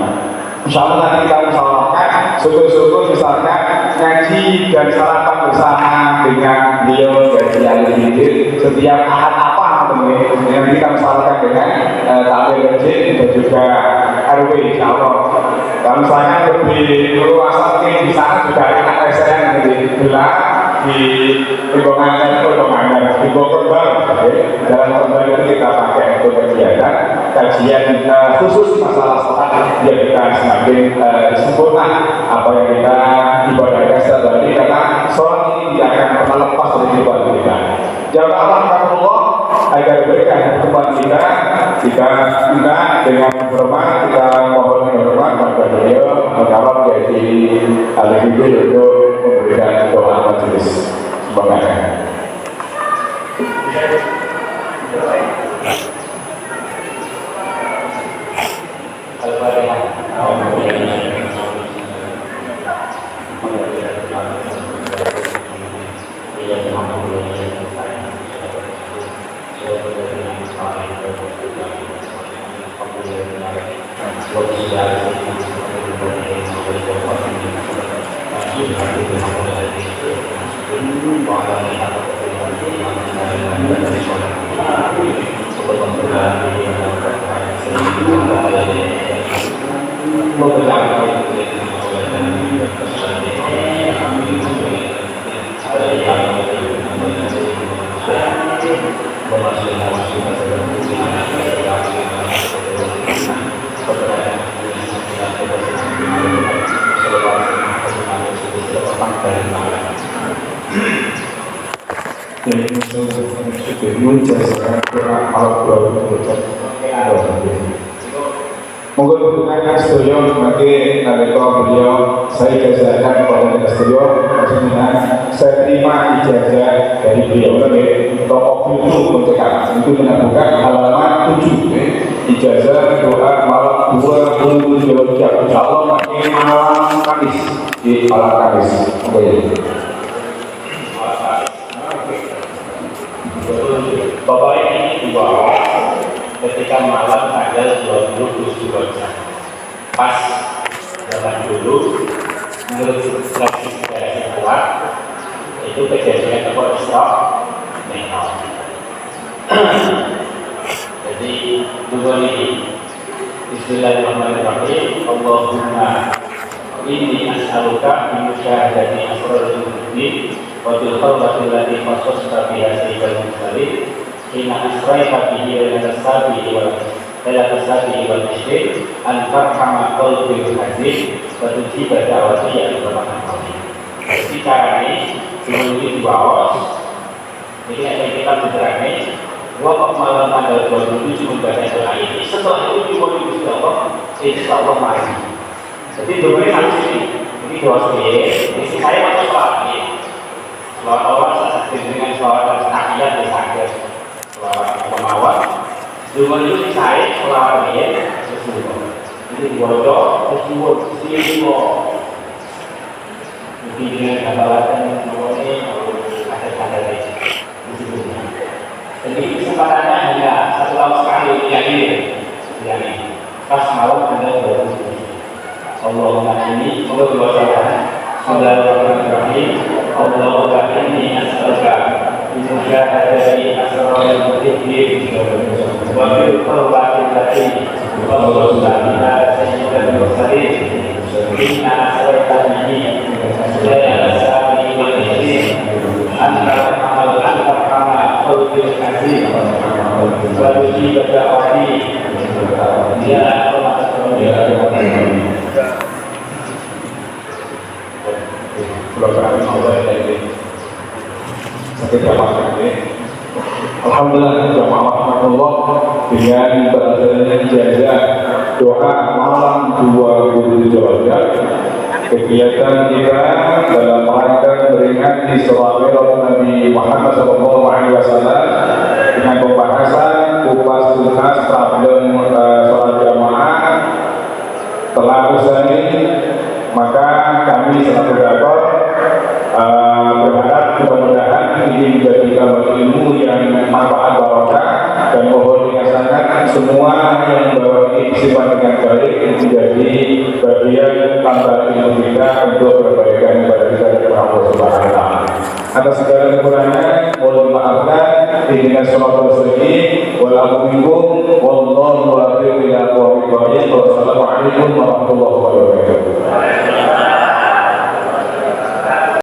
Insya Allah nanti kita usahakan, syukur-syukur misalkan ngaji dan sarapan bersama dengan beliau dan Yai setiap ahad apa yang kita usahakan dengan takmir masjid dan juga RW Insya Allah. Kalau misalnya lebih luas lagi di sana juga ada saya yang lebih gelap di Pembangunan di Bogor Baru. Dalam Bogor itu kita pakai untuk kegiatan kajian khusus masalah sholat biar kita semakin sempurna apa yang kita ibadahkan setiap hari, karena sholat ini tidak akan pernah lepas dari ibadah kita. Jangan alhamdulillah agar berkah tempat kita minta dengan hormat, kita mohon hormat kepada beliau kalau jadi al-hidayah untuk memberikan doa majelis. Semoga Monggo dengan sedaya mangke nalika beliau saya ijazahkan kepada sedaya maksudnya saya terima ijazah dari beliau toko itu mencetak itu menyebutkan halaman 7 ijazah doa malam 20 insyaallah mangke malam Kamis di malam Kamis. Bapak ini dibawa ketika malam tanggal 27 pas zaman dulu menurut tradisi sejarah yang kuat itu kejadian apa Isra Mi'raj. Jadi dua ini Bismillahirrahmanirrahim. Allahumma inni as'aluka min syahadati asrarul mukminin wa bil qawlati allati fasasta biha sayyidul mursalin inna asraita bihi ila sabi wal mashriq an farhama qalbil hadis wa tujiba da'wati ya Rabbi. Jadi caranya menuju dua os. Jadi ada kita berani gua kok malam tanggal 27 membaca doa ini. Setelah itu dimulai insya Allah mari. Jadi doanya harus ini doa ini saya masuk lagi. Selawat Allah saya dengan selawat dan tahiyat di sakit. Selawat pemawat. Doa itu saya selawat ini sesuatu. Jadi bodoh sesuatu sih Mungkin dengan kata-kata doa ini ada tanda Jadi kesempatannya hanya satu tahun sekali yang ini. Pas malam ada 20. Allahumma ini untuk dua sahabat Bismillahirrahmanirrahim. Allahumma inni as'aluka min syahadati asrarul mukminin wa bil qawlati allati fasasta biha sayyidul mursalin inna as'aluka bihi la sabi wal mashriq anta al-farhama qalbil azim wa tujiba da'wati ya Alhamdulillah jamaah dengan berdasarkan ijazah doa malam 27 Rajab kegiatan kita dalam rangka memperingati Sholat Nabi Muhammad SAW dengan pembahasan kupas tuntas problem sholat jamaah telah usai, maka kami selaku dapat berharap mudah-mudahan ini menjadikan ilmu yang manfaat barokah dan mohon dirasakan semua yang membawa sifat dengan baik menjadi bagian tambahan ilmu kita untuk perbaikan kepada kita dari Allah Subhanahu wa Ta'ala. Atas segala kekurangan mohon maafkan dengan sholat bersegi walaupun wallahu a'lam bishawab. Wassalamualaikum warahmatullahi wabarakatuh.